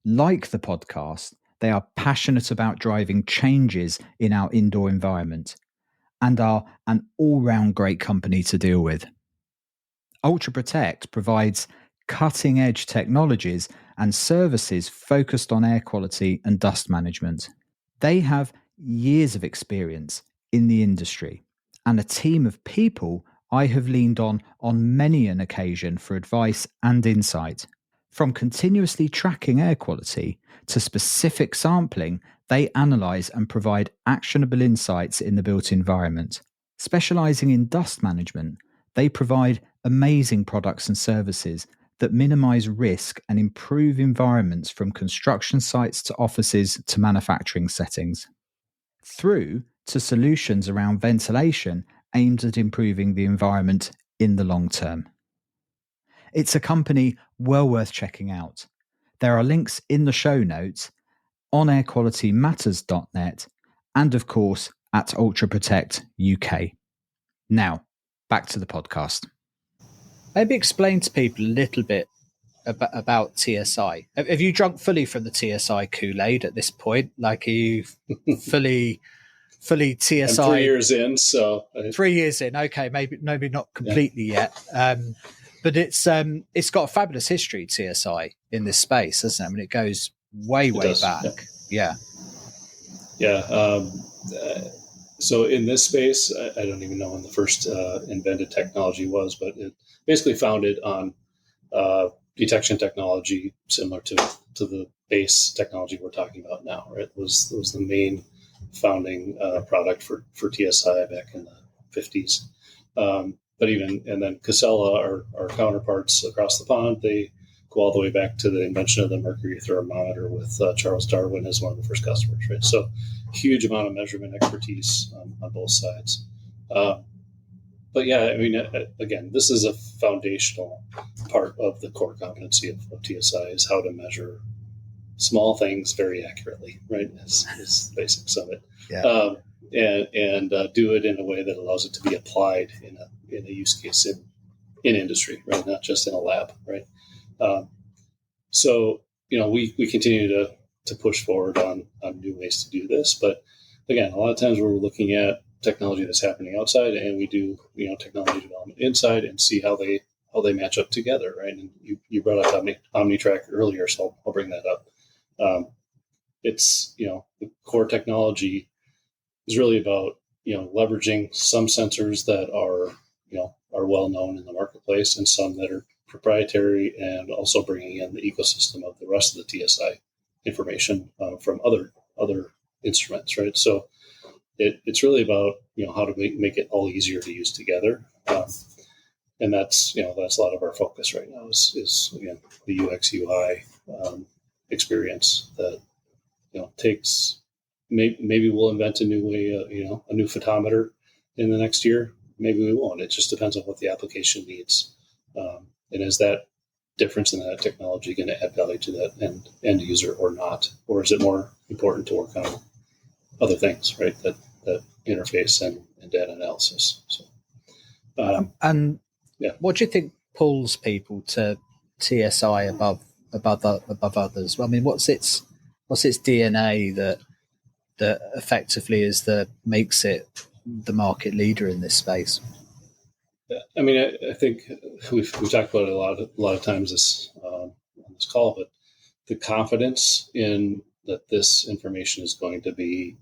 Like the podcast, they are passionate about driving changes in our indoor environment and are an all-round great company to deal with. Ultra Protect provides cutting-edge technologies and services focused on air quality and dust management. They have years of experience in the industry and a team of people I have leaned on many an occasion for advice and insight. From continuously tracking air quality to specific sampling, they analyse and provide actionable insights in the built environment. Specialising in dust management, they provide amazing products and services that minimise risk and improve environments from construction sites to offices to manufacturing settings, through to solutions around ventilation aimed at improving the environment in the long term. It's a company well worth checking out. There are links in the show notes on airqualitymatters.net and, of course, at Ultra Protect UK. Now, back to the podcast. Maybe explain to people a little bit about TSI. Have you drunk fully from the TSI Kool-Aid at this point? Like, are you fully TSI? I'm 3 years in, so 3 years in. Okay, maybe not completely yet. But it's got a fabulous history, TSI, in this space, doesn't it? I mean, it goes way back. Yeah. So in this space, I don't even know when the first invented technology was, but it basically founded on detection technology similar to the base technology we're talking about now. Right, it was the main founding product for TSI back in the 50s. But then Casella, our counterparts across the pond, they go all the way back to the invention of the mercury thermometer with Charles Darwin as one of the first customers. Right, so huge amount of measurement expertise on both sides. But yeah, I mean, again, this is a foundational part of the core competency of TSI is how to measure small things very accurately, right? Is the basics of it. Yeah. And do it in a way that allows it to be applied in a use case in industry, right? Not just in a lab, right? So, we continue to push forward on new ways to do this. But again, a lot of times we're looking at technology that's happening outside, and we do technology development inside and see how they match up together, right? And you brought up OmniTrack earlier, so I'll bring that up. It's the core technology is really about leveraging some sensors that are well known in the marketplace and some that are proprietary, and also bringing in the ecosystem of the rest of the TSI information from other instruments, right? So it's really about how to make it all easier to use together, and that's a lot of our focus right now is again the UX UI experience that takes. Maybe we'll invent a new way, a new photometer in the next year. Maybe we won't. It just depends on what the application needs, and is that difference in that technology going to add value to that end user or not, or is it more important to work on other things, right? That interface and data analysis. So, what do you think pulls people to TSI above others? Well, I mean, what's its DNA that effectively makes it the market leader in this space? I mean, I think we've talked about it a lot of times on this call, but the confidence in that this information is going to be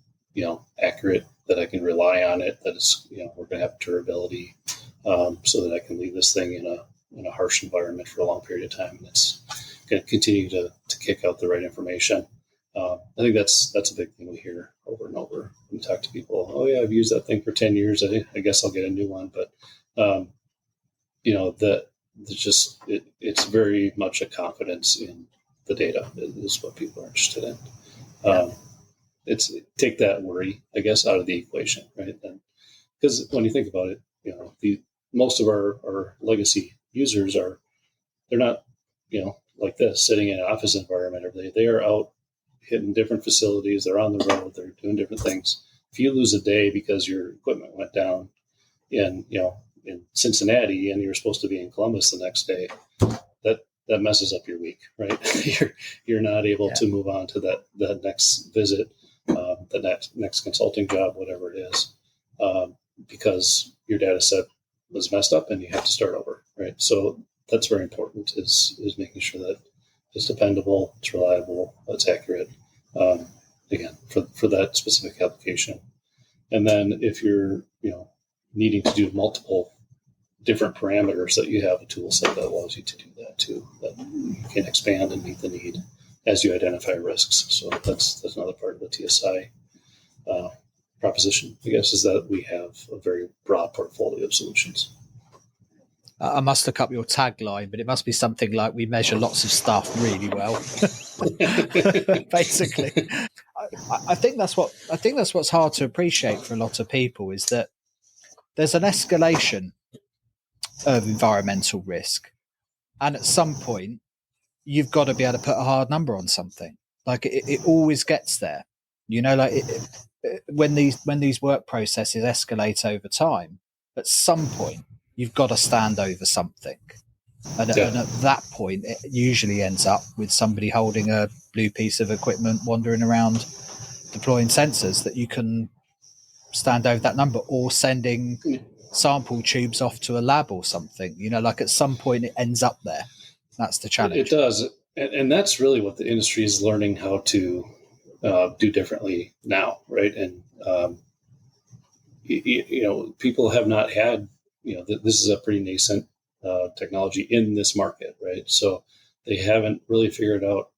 accurate, that I can rely on it, that it's we're going to have durability, so that I can leave this thing in a harsh environment for a long period of time, and it's going to continue to kick out the right information. I think that's a big thing we hear over and over when we talk to people. Oh yeah, I've used that thing for 10 years. I guess I'll get a new one. But it's very much a confidence in the data is what people are interested in. It's take that worry, I guess, out of the equation, right? Because when you think about it, most of our legacy users they're not like this sitting in an office environment every day. They are out hitting different facilities. They're on the road. They're doing different things. If you lose a day because your equipment went down in Cincinnati and you're supposed to be in Columbus the next day, that messes up your week, right? you're not able to move on to that next visit, the next consulting job, whatever it is, because your data set was messed up and you have to start over, right? So that's very important is making sure that it's dependable, it's reliable, it's accurate, again, for that specific application. And then if you're, needing to do multiple different parameters, that you have a tool set that allows you to do that too, that you can expand and meet the need as you identify risks. So that's another part of the TSI proposition, I guess, is that we have a very broad portfolio of solutions. I must look up your tagline, but it must be something like "We measure lots of stuff really well." Basically, I think that's what's hard to appreciate for a lot of people is that there's an escalation of environmental risk, and at some point, you've got to be able to put a hard number on something. Like it always gets there, when these work processes escalate over time, at some point you've got to stand over something. And at that point, it usually ends up with somebody holding a blue piece of equipment, wandering around, deploying sensors that you can stand over that number, or sending sample tubes off to a lab or something. Like at some point it ends up there. That's the challenge. It does. And that's really what the industry is learning how to do differently now, right? And, people have not had, this is a pretty nascent technology in this market, right? So they haven't really figured out,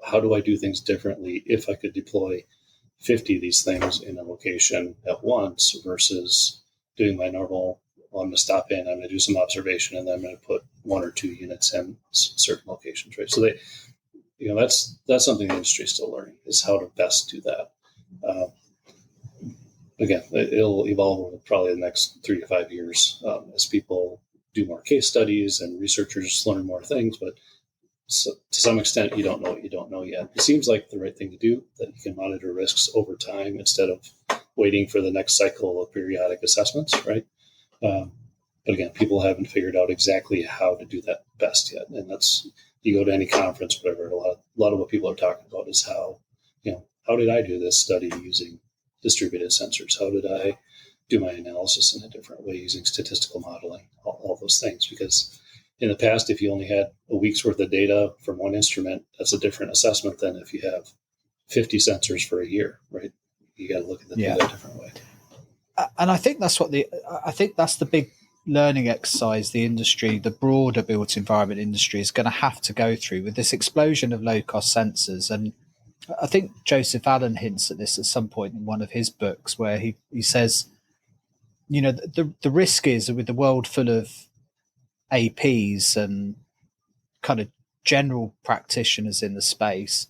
how do I do things differently if I could deploy 50 of these things in a location at once versus doing my normal, well, I'm going to stop in, I'm going to do some observation, and then I'm going to put 1 or 2 units in certain locations, right? So that's something the industry is still learning, is how to best do that. Again, it'll evolve over probably the next 3 to 5 years as people do more case studies and researchers learn more things, but so, to some extent, you don't know what you don't know yet. It seems like the right thing to do, that you can monitor risks over time instead of waiting for the next cycle of periodic assessments, right? But again, people haven't figured out exactly how to do that best yet. And that's, you go to any conference, whatever, a lot of what people are talking about is how did I do this study using distributed sensors? How did I do my analysis in a different way using statistical modeling, all those things? Because in the past, if you only had a week's worth of data from one instrument, that's a different assessment than if you have 50 sensors for a year, right? You got to look at the data a different way. And I think that's the big learning exercise the industry, the broader built environment industry, is going to have to go through with this explosion of low-cost sensors. And I think Joseph Allen hints at this at some point in one of his books, where he says, the risk is, with the world full of APs and kind of general practitioners in the space,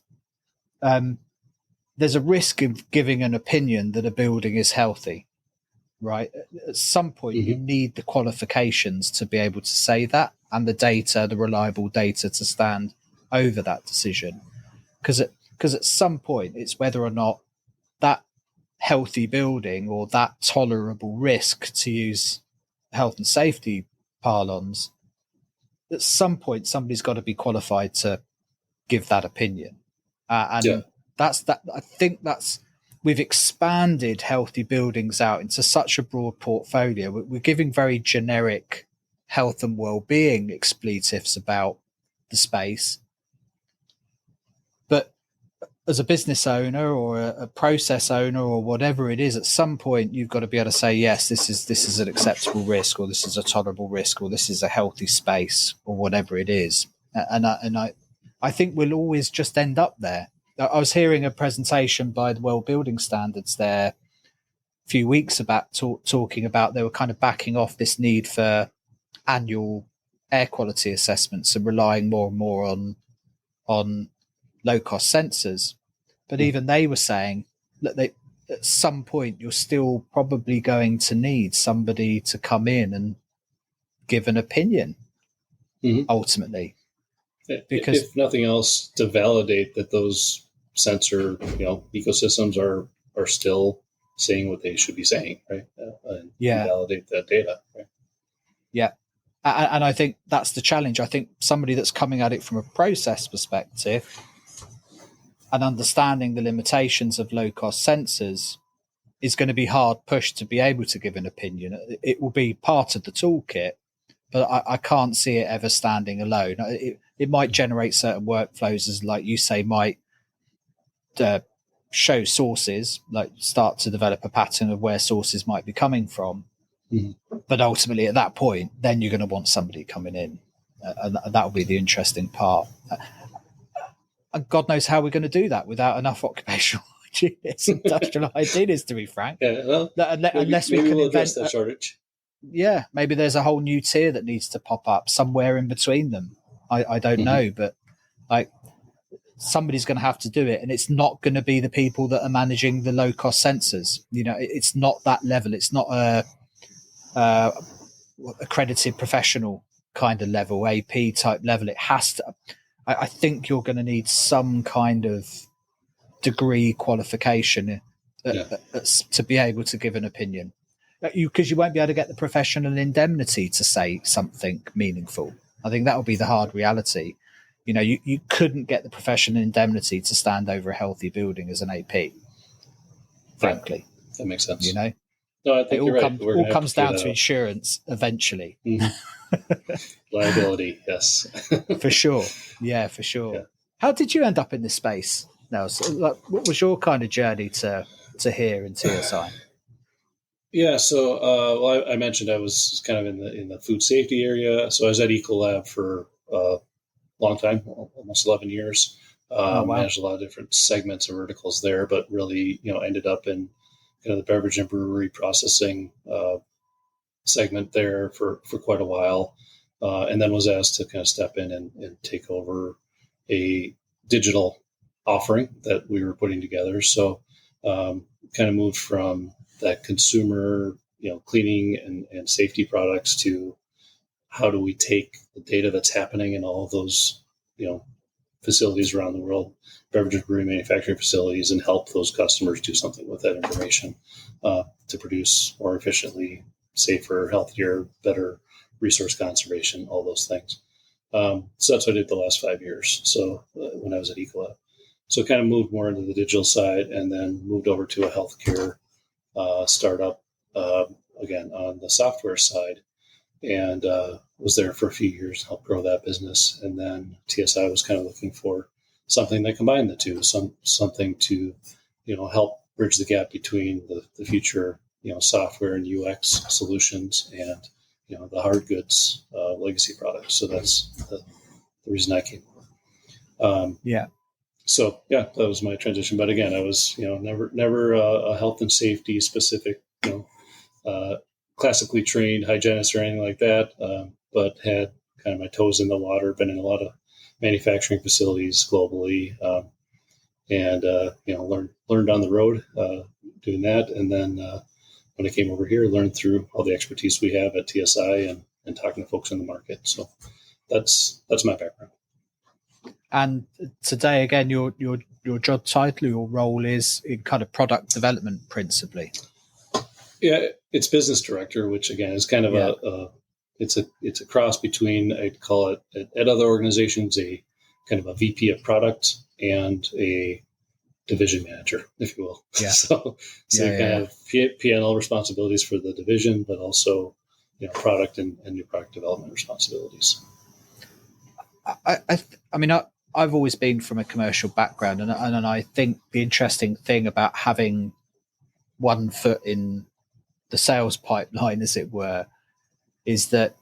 there's a risk of giving an opinion that a building is healthy, right? At some point, you need the qualifications to be able to say that, and the data, the reliable data, to stand over that decision. Because at some point, it's whether or not that healthy building, or that tolerable risk, to use health and safety parlance, at some point somebody's got to be qualified to give that opinion. That's that. I think we've expanded healthy buildings out into such a broad portfolio. We're giving very generic health and well-being expletives about the space, but as a business owner or a process owner or whatever it is, at some point you've got to be able to say, yes, this is an acceptable risk, or this is a tolerable risk, or this is a healthy space, or whatever it is. And I think we'll always just end up there. I was hearing a presentation by the World Building Standards there a few weeks about talking about, they were kind of backing off this need for annual air quality assessments and relying more and more on low-cost sensors. But even they were saying that at some point you're still probably going to need somebody to come in and give an opinion, ultimately. Because if nothing else, to validate that those sensor ecosystems are still saying what they should be saying, right? And validate that data, right? Yeah. And I think that's the challenge. I think somebody that's coming at it from a process perspective and understanding the limitations of low-cost sensors is going to be hard pushed to be able to give an opinion. It will be part of the toolkit, but I can't see it ever standing alone. It might generate certain workflows, as like you say, might show sources, like start to develop a pattern of where sources might be coming from. But ultimately, at that point, then you're going to want somebody coming in, and that will be the interesting part. And God knows how we're going to do that without enough occupational hygienists, industrial hygienists, to be frank. Yeah, well, unless maybe we can we'll invent address that shortage. Yeah, maybe there's a whole new tier that needs to pop up somewhere in between them. I don't know, but like somebody's going to have to do it, and it's not going to be the people that are managing the low cost sensors. It's not that level. It's not a accredited professional kind of level, AP type level. It has to. I think you're going to need some kind of degree qualification Yeah. to be able to give an opinion. Because you won't be able to get the professional indemnity to say something meaningful. I think that will be the hard reality. You couldn't get the professional indemnity to stand over a healthy building as an AP, frankly. Right. That makes sense. No, I think you're right. We're all going to have to comes figure down that to out. insurance eventually. Liability, yes. For sure. Yeah, for sure. Yeah. How did you end up in this space, Nels? What was your kind of journey to here in TSI? Yeah, so I mentioned I was kind of in the food safety area. So I was at Ecolab for a long time, almost 11 years. Oh, wow. Managed a lot of different segments and verticals there, but really, ended up in the beverage and brewery processing segment there for quite a while, and then was asked to kind of step in and take over a digital offering that we were putting together. So kind of moved from that consumer, cleaning and safety products to how do we take the data that's happening in all of those, facilities around the world, beverage and brewery manufacturing facilities, and help those customers do something with that information to produce more efficiently, safer, healthier, better resource conservation, all those things. So that's what I did the last 5 years. So when I was at Ecolab, so kind of moved more into the digital side, and then moved over to a healthcare startup again on the software side, and was there for a few years, helped grow that business. And then TSI was kind of looking for something that combined the two, something to, help bridge the gap between the future, software and UX solutions and, the hard goods legacy products. So that's the reason I came over. Yeah. So yeah, that was my transition. But again, I was, never a health and safety specific, classically trained hygienist or anything like that, but had kind of my toes in the water, been in a lot of manufacturing facilities globally, and learned on the road doing that. And then when I came over here, learned through all the expertise we have at TSI and talking to folks in the market. So that's my background. And today, again, your job title, your role is in kind of product development principally. Yeah, it's business director, which again is kind of it's a cross between, I'd call it at other organizations a kind of a VP of product and a division manager, if you will. Yeah. So kind of P&L responsibilities for the division, but also product and new product development responsibilities. I mean, I've always been from a commercial background, and I think the interesting thing about having one foot in the sales pipeline, as it were, is that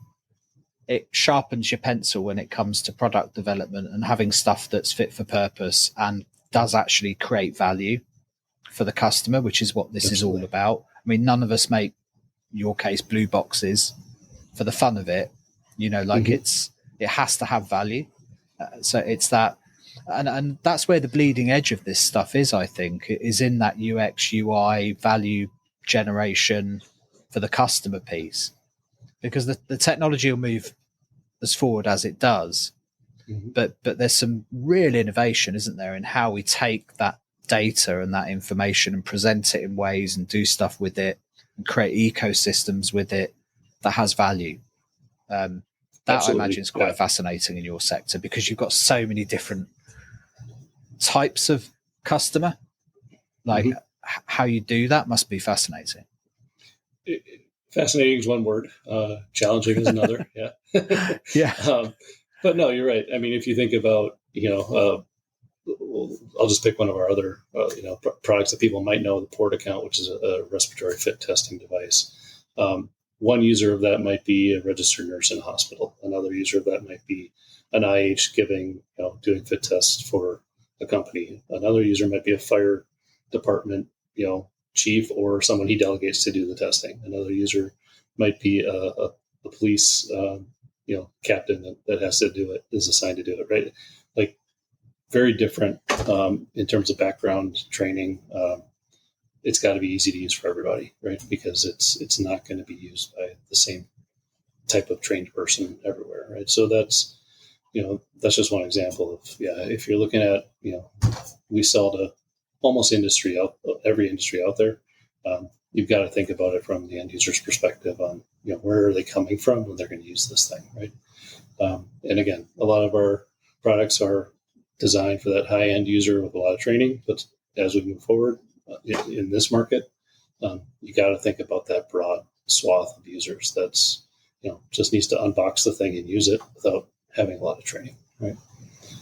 it sharpens your pencil when it comes to product development and having stuff that's fit for purpose and does actually create value for the customer, which is what this is all about. I mean, none of us make, your case, blue boxes for the fun of it. It has to have value. So it's that, and that's where the bleeding edge of this stuff is, I think, is in that UX, UI, value generation for the customer piece, because the technology will move as forward as it does. Mm-hmm. But there's some real innovation, isn't there, in how we take that data and that information and present it in ways and do stuff with it and create ecosystems with it that has value. That Absolutely. I imagine is quite fascinating in your sector, because you've got so many different types of customer. Like how you do that must be fascinating. Fascinating is one word. Challenging is another. Yeah. Yeah. But no, you're right. I mean, if you think about, I'll just pick one of our other, products that people might know, the Port Account, which is a respiratory fit testing device. One user of that might be a registered nurse in a hospital. Another user of that might be an IH doing fit tests for a company. Another user might be a fire department, chief or someone he delegates to do the testing. Another user might be a police, captain that has to do it, is assigned to do it, right? Like very different in terms of background training. It's got to be easy to use for everybody, right? Because it's not going to be used by the same type of trained person everywhere, right? So that's just one example of, if you're looking at, we sell to almost every industry out there. You've got to think about it from the end user's perspective on, where are they coming from when they're going to use this thing, right? And again, a lot of our products are designed for that high end user with a lot of training. But as we move forward in this market, you got to think about that broad swath of users that's, just needs to unbox the thing and use it without having a lot of training, right?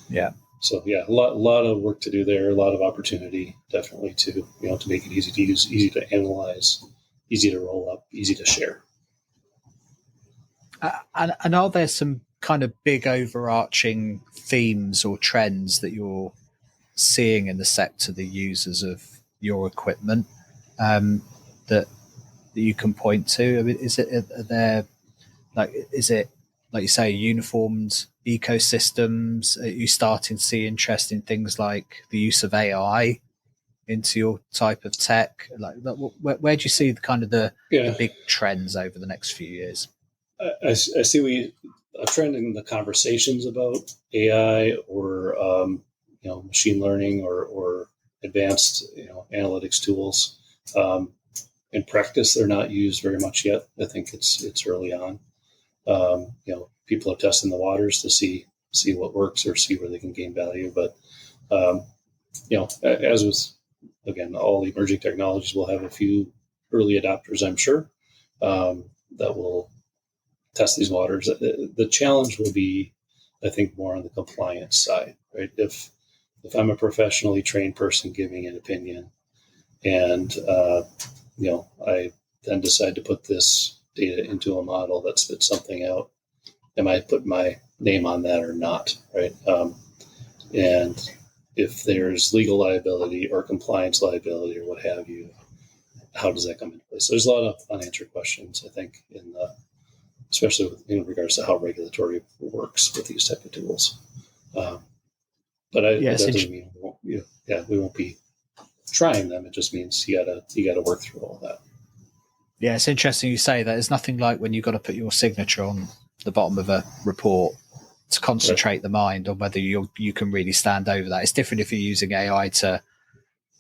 Yeah. So yeah, a lot of work to do there, a lot of opportunity definitely to, to make it easy to use, easy to analyze, easy to roll up, easy to share. And are there some kind of big overarching themes or trends that you're seeing in the sector, the users of your equipment, that you can point to? I mean, is it like you say, uniformed ecosystems? Are you starting to see interest in things like the use of AI into your type of tech? Like, where do you see the big trends over the next few years? I see a trend in the conversations about AI or machine learning or advanced analytics tools. In practice, they're not used very much yet. I think it's early on. People are testing the waters to see what works or see where they can gain value. But as with, again, all the emerging technologies, will have a few early adopters, I'm sure, that will test these waters. The challenge will be, I think, more on the compliance side, right? If I'm a professionally trained person giving an opinion, and I then decide to put this data into a model that spits something out, am I put my name on that or not, right? And if there's legal liability or compliance liability or what have you, how does that come into place? So there's a lot of unanswered questions, I think, especially in regards to how regulatory works with these type of tools. But that doesn't mean we won't be trying them. It just means you gotta work through all that. Yeah, it's interesting you say that. It's nothing like when you've got to put your signature on the bottom of a report to concentrate the mind on whether you can really stand over that. It's different if you're using AI to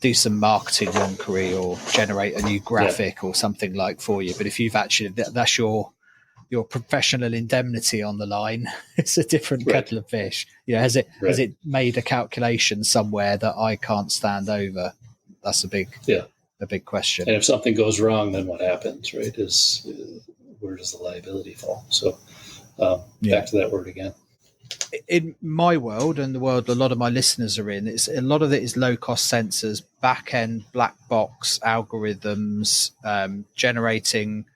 do some marketing wonkery or generate a new graphic or something like for you. But if you've actually, that's your professional indemnity on the line, it's a different kettle of fish. Has it made a calculation somewhere that I can't stand over? That's a big question. And if something goes wrong, then what happens, right? Where does the liability fall? So back to that word again. In my world and the world a lot of my listeners are in, a lot of it is low-cost sensors, back-end black box algorithms, generating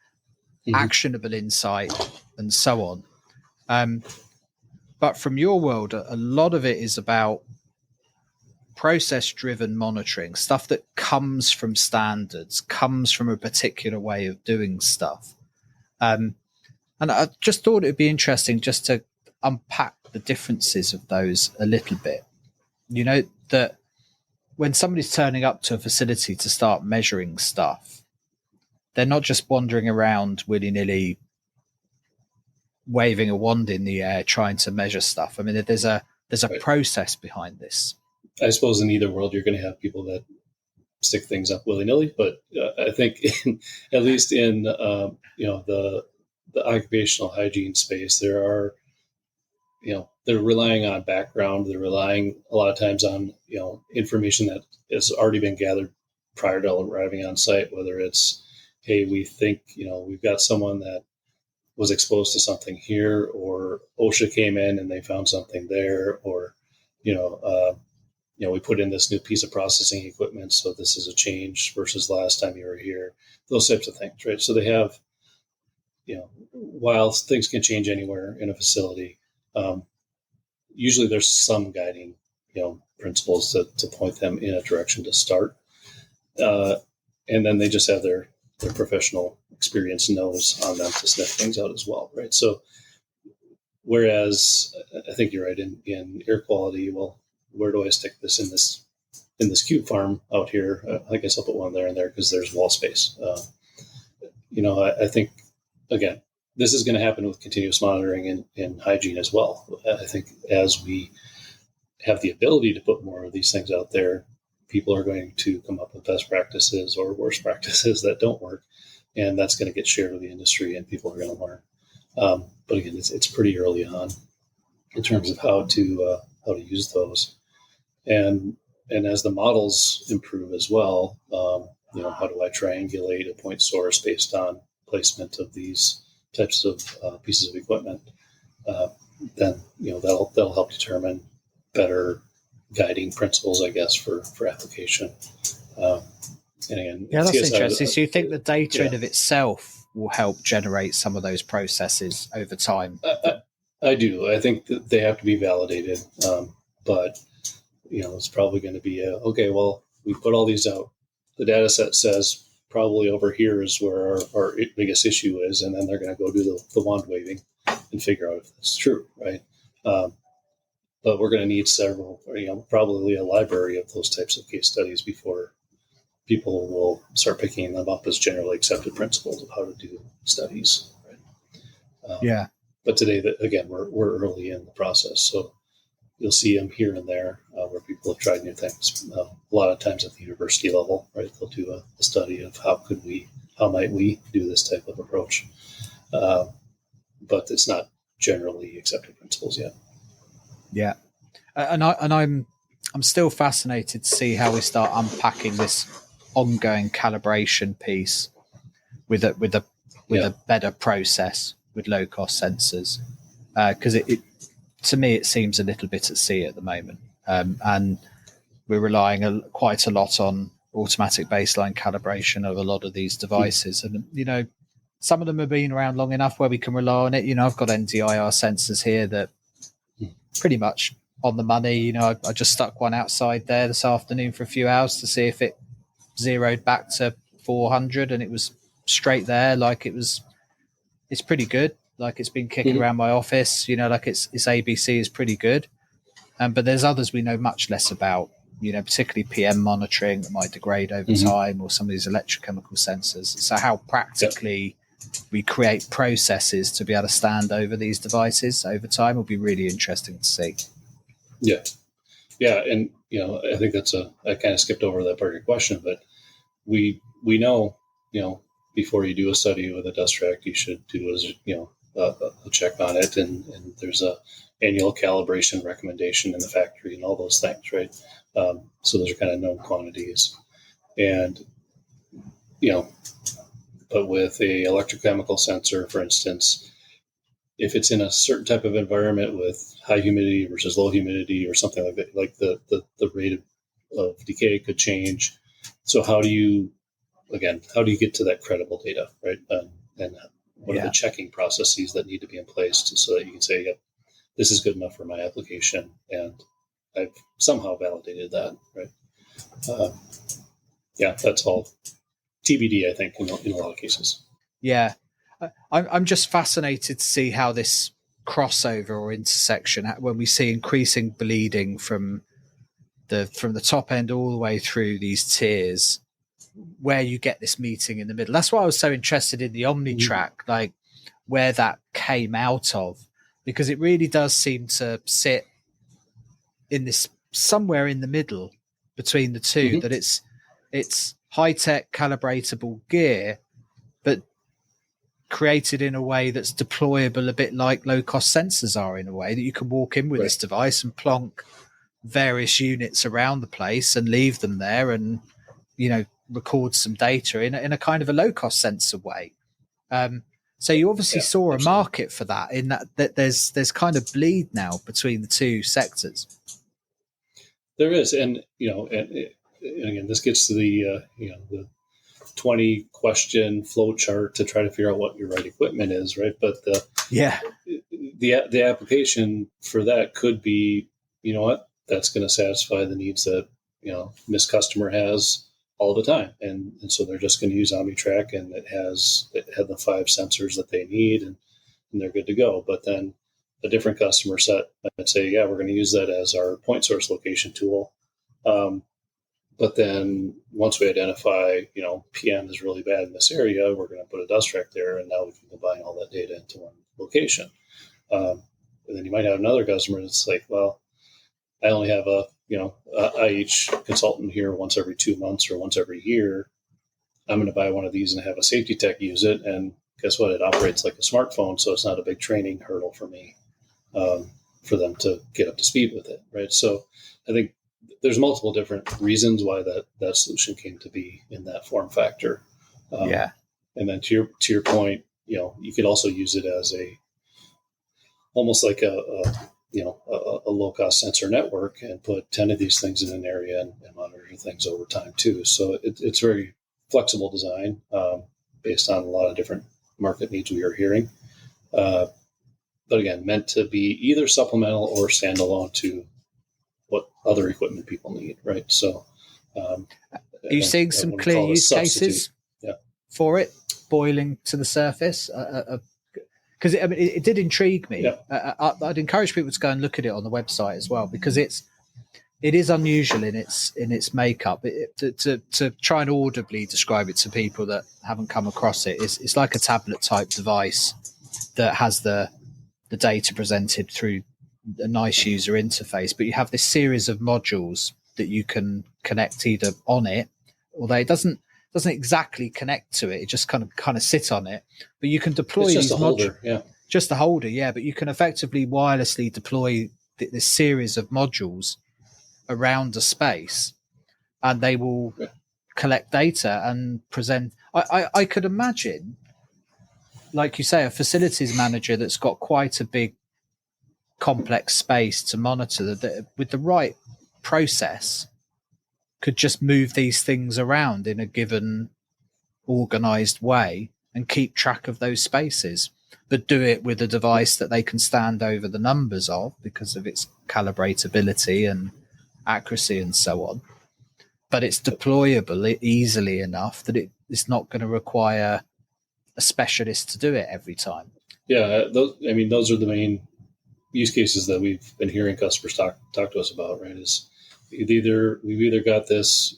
actionable insight and so on. But from your world, a lot of it is about process-driven monitoring, stuff that comes from standards, comes from a particular way of doing stuff. And I just thought it'd be interesting just to unpack the differences of those a little bit. That when somebody's turning up to a facility to start measuring stuff, they're not just wandering around willy-nilly waving a wand in the air trying to measure stuff. I mean, there's a process behind this. I suppose in either world, you're going to have people that stick things up willy-nilly, but I think at least in the occupational hygiene space, there are, they're relying on background. They're relying a lot of times on, information that has already been gathered prior to arriving on site, whether it's, hey, we think, we've got someone that was exposed to something here, or OSHA came in and they found something there, or, we put in this new piece of processing equipment, so this is a change versus last time you were here, those types of things, right? So they have, while things can change anywhere in a facility, usually there's some guiding, principles to point them in a direction to start. And then they just have their professional experience nose on them to sniff things out as well, right? So whereas I think you're right in air quality, well, where do I stick this in this cube farm out here? I guess I'll put one there and there because there's wall space. I think, again, this is going to happen with continuous monitoring in hygiene as well. I think as we have the ability to put more of these things out there, people are going to come up with best practices or worst practices that don't work, and that's going to get shared with the industry, and people are going to learn. But again, it's pretty early on in terms of how to use those, and as the models improve as well, how do I triangulate a point source based on placement of these types of pieces of equipment? Then that'll help determine better guiding principles, I guess, for application. And again, yeah, that's interesting. So you think the data in of itself will help generate some of those processes over time? I do. I think that they have to be validated, but it's probably going to be okay. Well, we put all these out. The data set says probably over here is where our biggest issue is, and then they're going to go do the wand waving and figure out if that's true, right? But we're going to need several, probably a library of those types of case studies before people will start picking them up as generally accepted principles of how to do studies. Right? Yeah. But today, again, we're early in the process, so you'll see them here and there where people have tried new things. A lot of times at the university level, right? They'll do a study of how might we do this type of approach, but it's not generally accepted principles yet. Yeah, and I'm still fascinated to see how we start unpacking this ongoing calibration piece with a better process with low cost sensors, because it to me it seems a little bit at sea at the moment, and we're relying quite a lot on automatic baseline calibration of a lot of these devices, and some of them have been around long enough where we can rely on it. I've got NDIR sensors here that pretty much on the money. I just stuck one outside there this afternoon for a few hours to see if it zeroed back to 400, and it was straight there. Like it's pretty good. Like it's been kicking around my office. Like its ABC is pretty good. But there's others we know much less about. Particularly PM monitoring that might degrade over time, or some of these electrochemical sensors. So how practically we create processes to be able to stand over these devices over time will be really interesting to see. Yeah. And, I think I kind of skipped over that part of your question, but we know, before you do a study with a dust track, you should do, a check on it. And there's a annual calibration recommendation in the factory and all those things, right? So those are kind of known quantities. And, but with a electrochemical sensor, for instance, if it's in a certain type of environment with high humidity versus low humidity or something like that, like the rate of decay could change. So how do you get to that credible data, right? And what are the checking processes that need to be in place so that you can say, yep, this is good enough for my application, and I've somehow validated that, right? That's all TBD, I think, in a lot of cases. Yeah. I'm just fascinated to see how this crossover or intersection, when we see increasing bleeding from the top end all the way through these tiers, where you get this meeting in the middle. That's why I was so interested in the OmniTrack, like where that came out of, because it really does seem to sit in this somewhere in the middle between the two, that it's high-tech calibratable gear, but created in a way that's deployable, a bit like low-cost sensors are, in a way that you can walk in with this device and plonk various units around the place and leave them there and, record some data in a kind of a low-cost sensor way. So you obviously saw a market for that, in that there's kind of bleed now between the two sectors. There is, and again, this gets to the 20 question flow chart to try to figure out what your right equipment is, right? But the application for that could be, that's going to satisfy the needs that this customer has all the time, and so they're just going to use OmniTrack, and it had the 5 sensors that they need, and they're good to go. But then a different customer set might say, we're going to use that as our point source location tool. But then once we identify, PM is really bad in this area, we're going to put a dust track there, and now we can combine all that data into one location. And then you might have another customer that's like, well, I only have a IH consultant here once every 2 months or once every year, I'm going to buy one of these and have a safety tech use it. And guess what? It operates like a smartphone, so it's not a big training hurdle for me, for them to get up to speed with it, right? So I think there's multiple different reasons why that solution came to be in that form factor. And then to your point, you could also use it as almost like a low cost sensor network and put 10 of these things in an area and monitor things over time too. So it's very flexible design, based on a lot of different market needs we are hearing. But again, meant to be either supplemental or standalone to what other equipment people need, right? So, are you seeing some clear use cases for it boiling to the surface? Because it did intrigue me. Yeah. I'd encourage people to go and look at it on the website as well, because it is unusual in its makeup. To try and audibly describe it to people that haven't come across it, it's like a tablet type device that has the data presented through a nice user interface, but you have this series of modules that you can connect either on it, although it doesn't exactly connect to it. It just kind of sit on it, but you can deploy these modules. Just a holder, yeah. But you can effectively wirelessly deploy this series of modules around a space, and they will collect data and present. I could imagine, like you say, a facilities manager that's got quite a big, complex space to monitor that with the right process could just move these things around in a given organized way and keep track of those spaces, but do it with a device that they can stand over the numbers of because of its calibratability and accuracy and so on. But it's deployable easily enough that it's not going to require a specialist to do it every time. Yeah, those are the main use cases that we've been hearing customers talk to us about, right? Is we've either got this,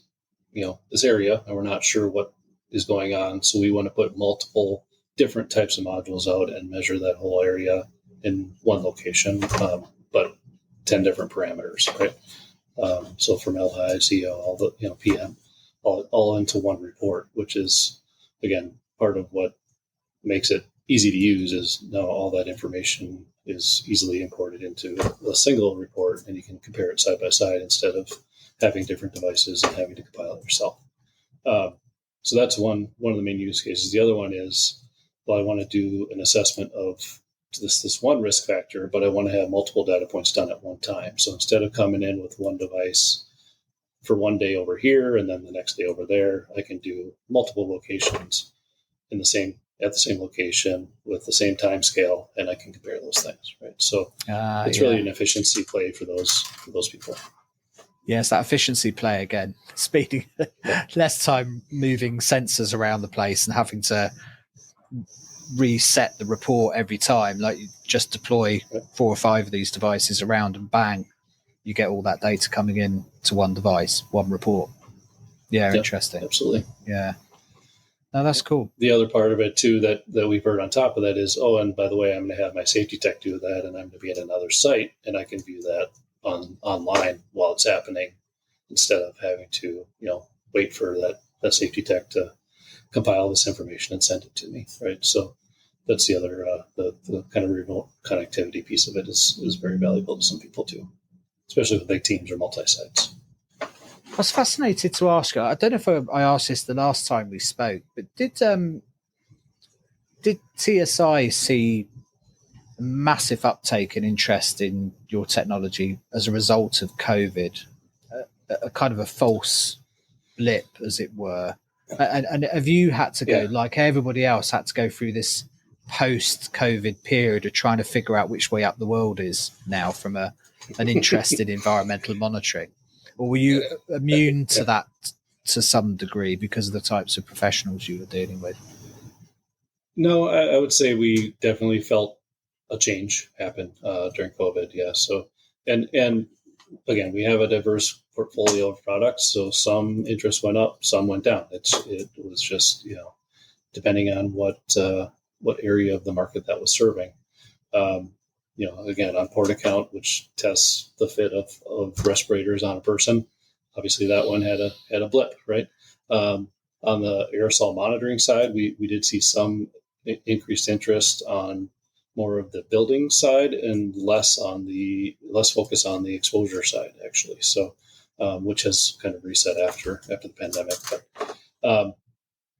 this area and we're not sure what is going on, so we want to put multiple different types of modules out and measure that whole area in one location, but 10 different parameters, right? So from LHI, CO, all the PM, all into one report, which is again part of what makes it easy to use. Is now all that information is easily imported into a single report, and you can compare it side by side instead of having different devices and having to compile it yourself. So that's one of the main use cases. The other one is, well, I want to do an assessment of this one risk factor, but I want to have multiple data points done at one time. So instead of coming in with one device for one day over here and then the next day over there, I can do multiple locations at the same location with the same time scale, and I can compare those things, right? So it's really an efficiency play for those people. Yes, that efficiency play again, speeding, less time moving sensors around the place and having to reset the report every time. Like you just deploy 4 or 5 of these devices around and bang, you get all that data coming in to one device, one report. Yeah, interesting. Absolutely. Yeah. No, that's cool. The other part of it too that we've heard on top of that is, and by the way, I'm going to have my safety tech do that, and I'm going to be at another site, and I can view that online while it's happening, instead of having to wait for that safety tech to compile this information and send it to me, right? So that's the other the kind of remote connectivity piece of it is very valuable to some people too, especially with big teams or multi-sites. I was fascinated to ask you, I don't know if I asked this the last time we spoke, but did TSI see a massive uptake in interest in your technology as a result of COVID, a kind of a false blip, as it were? And have you had to go, like everybody else, had to go through this post-COVID period of trying to figure out which way up the world is now from an interest in environmental monitoring? Or were you immune to that to some degree because of the types of professionals you were dealing with? No, I would say we definitely felt a change happen during COVID. Yeah. So, and again, we have a diverse portfolio of products. So some interest went up, some went down. It was just, depending on what area of the market that was serving. again, on port account, which tests the fit of respirators on a person. Obviously, that one had a blip, right? On the aerosol monitoring side, we did see some increased interest on more of the building side and less focus on the exposure side, actually. So, which has kind of reset after the pandemic. But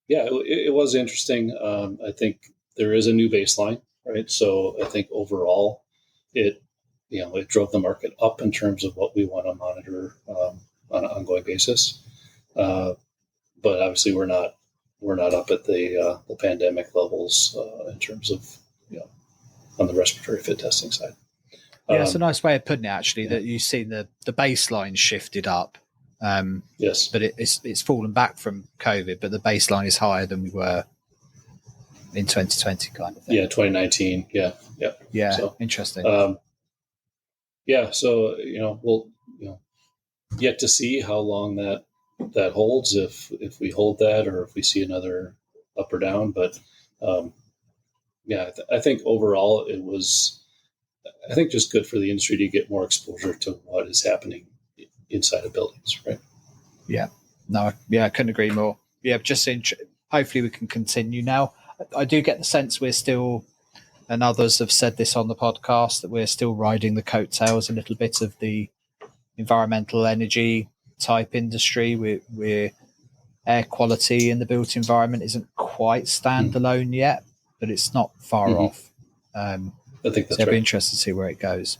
yeah, it was interesting. I think there is a new baseline, right? So I think overall, it it drove the market up in terms of what we want to monitor on an ongoing basis. But obviously, we're not up at the pandemic levels in terms of on the respiratory fit testing side. Yeah, it's a nice way of putting it, actually, yeah. that you've seen the baseline shifted up. Yes. But it's fallen back from COVID, but the baseline is higher than we were in 2020 kind of thing. Yeah, 2019. Yeah. Yeah, so, interesting. Yeah, so, we'll, yet to see how long that holds, if we hold that or if we see another up or down. But yeah, I think overall it was, I think, just good for the industry to get more exposure to what is happening inside of buildings, right? Yeah, no, yeah, I couldn't agree more. Yeah, just hopefully we can continue now. I do get the sense we're still, and others have said this on the podcast, that we're still riding the coattails a little bit of the environmental energy type industry. We're air quality in the built environment isn't quite standalone yet, but it's not far off. I think that's so it'll right. be interesting to see where it goes.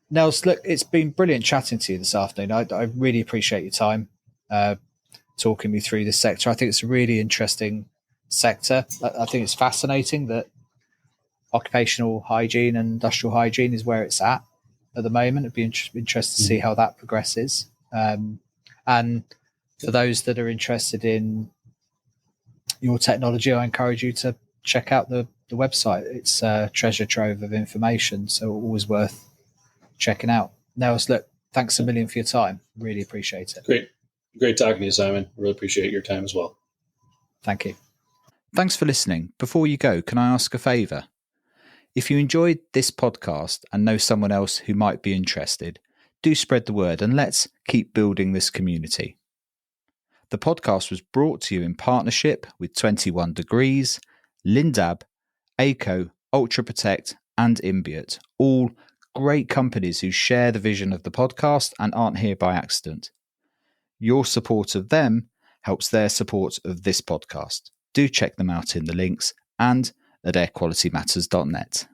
Nels, look, it's been brilliant chatting to you this afternoon. I really appreciate your time talking me through this sector. I think it's a really interesting sector. I think it's fascinating that occupational hygiene and industrial hygiene is where it's at the moment. It'd be interesting to see how that progresses. And for those that are interested in your technology, I encourage you to check out the website. It's a treasure trove of information, so always worth checking out. Nels, look, thanks a million for your time. Really appreciate it. Great talking to you, Simon. Really appreciate your time as well. Thank you. Thanks for listening. Before you go, can I ask a favour? If you enjoyed this podcast and know someone else who might be interested, do spread the word and let's keep building this community. The podcast was brought to you in partnership with 21 Degrees, Lindab, ACO, Ultra Protect, and Imbiot, all great companies who share the vision of the podcast and aren't here by accident. Your support of them helps their support of this podcast. Do check them out in the links and at airqualitymatters.net.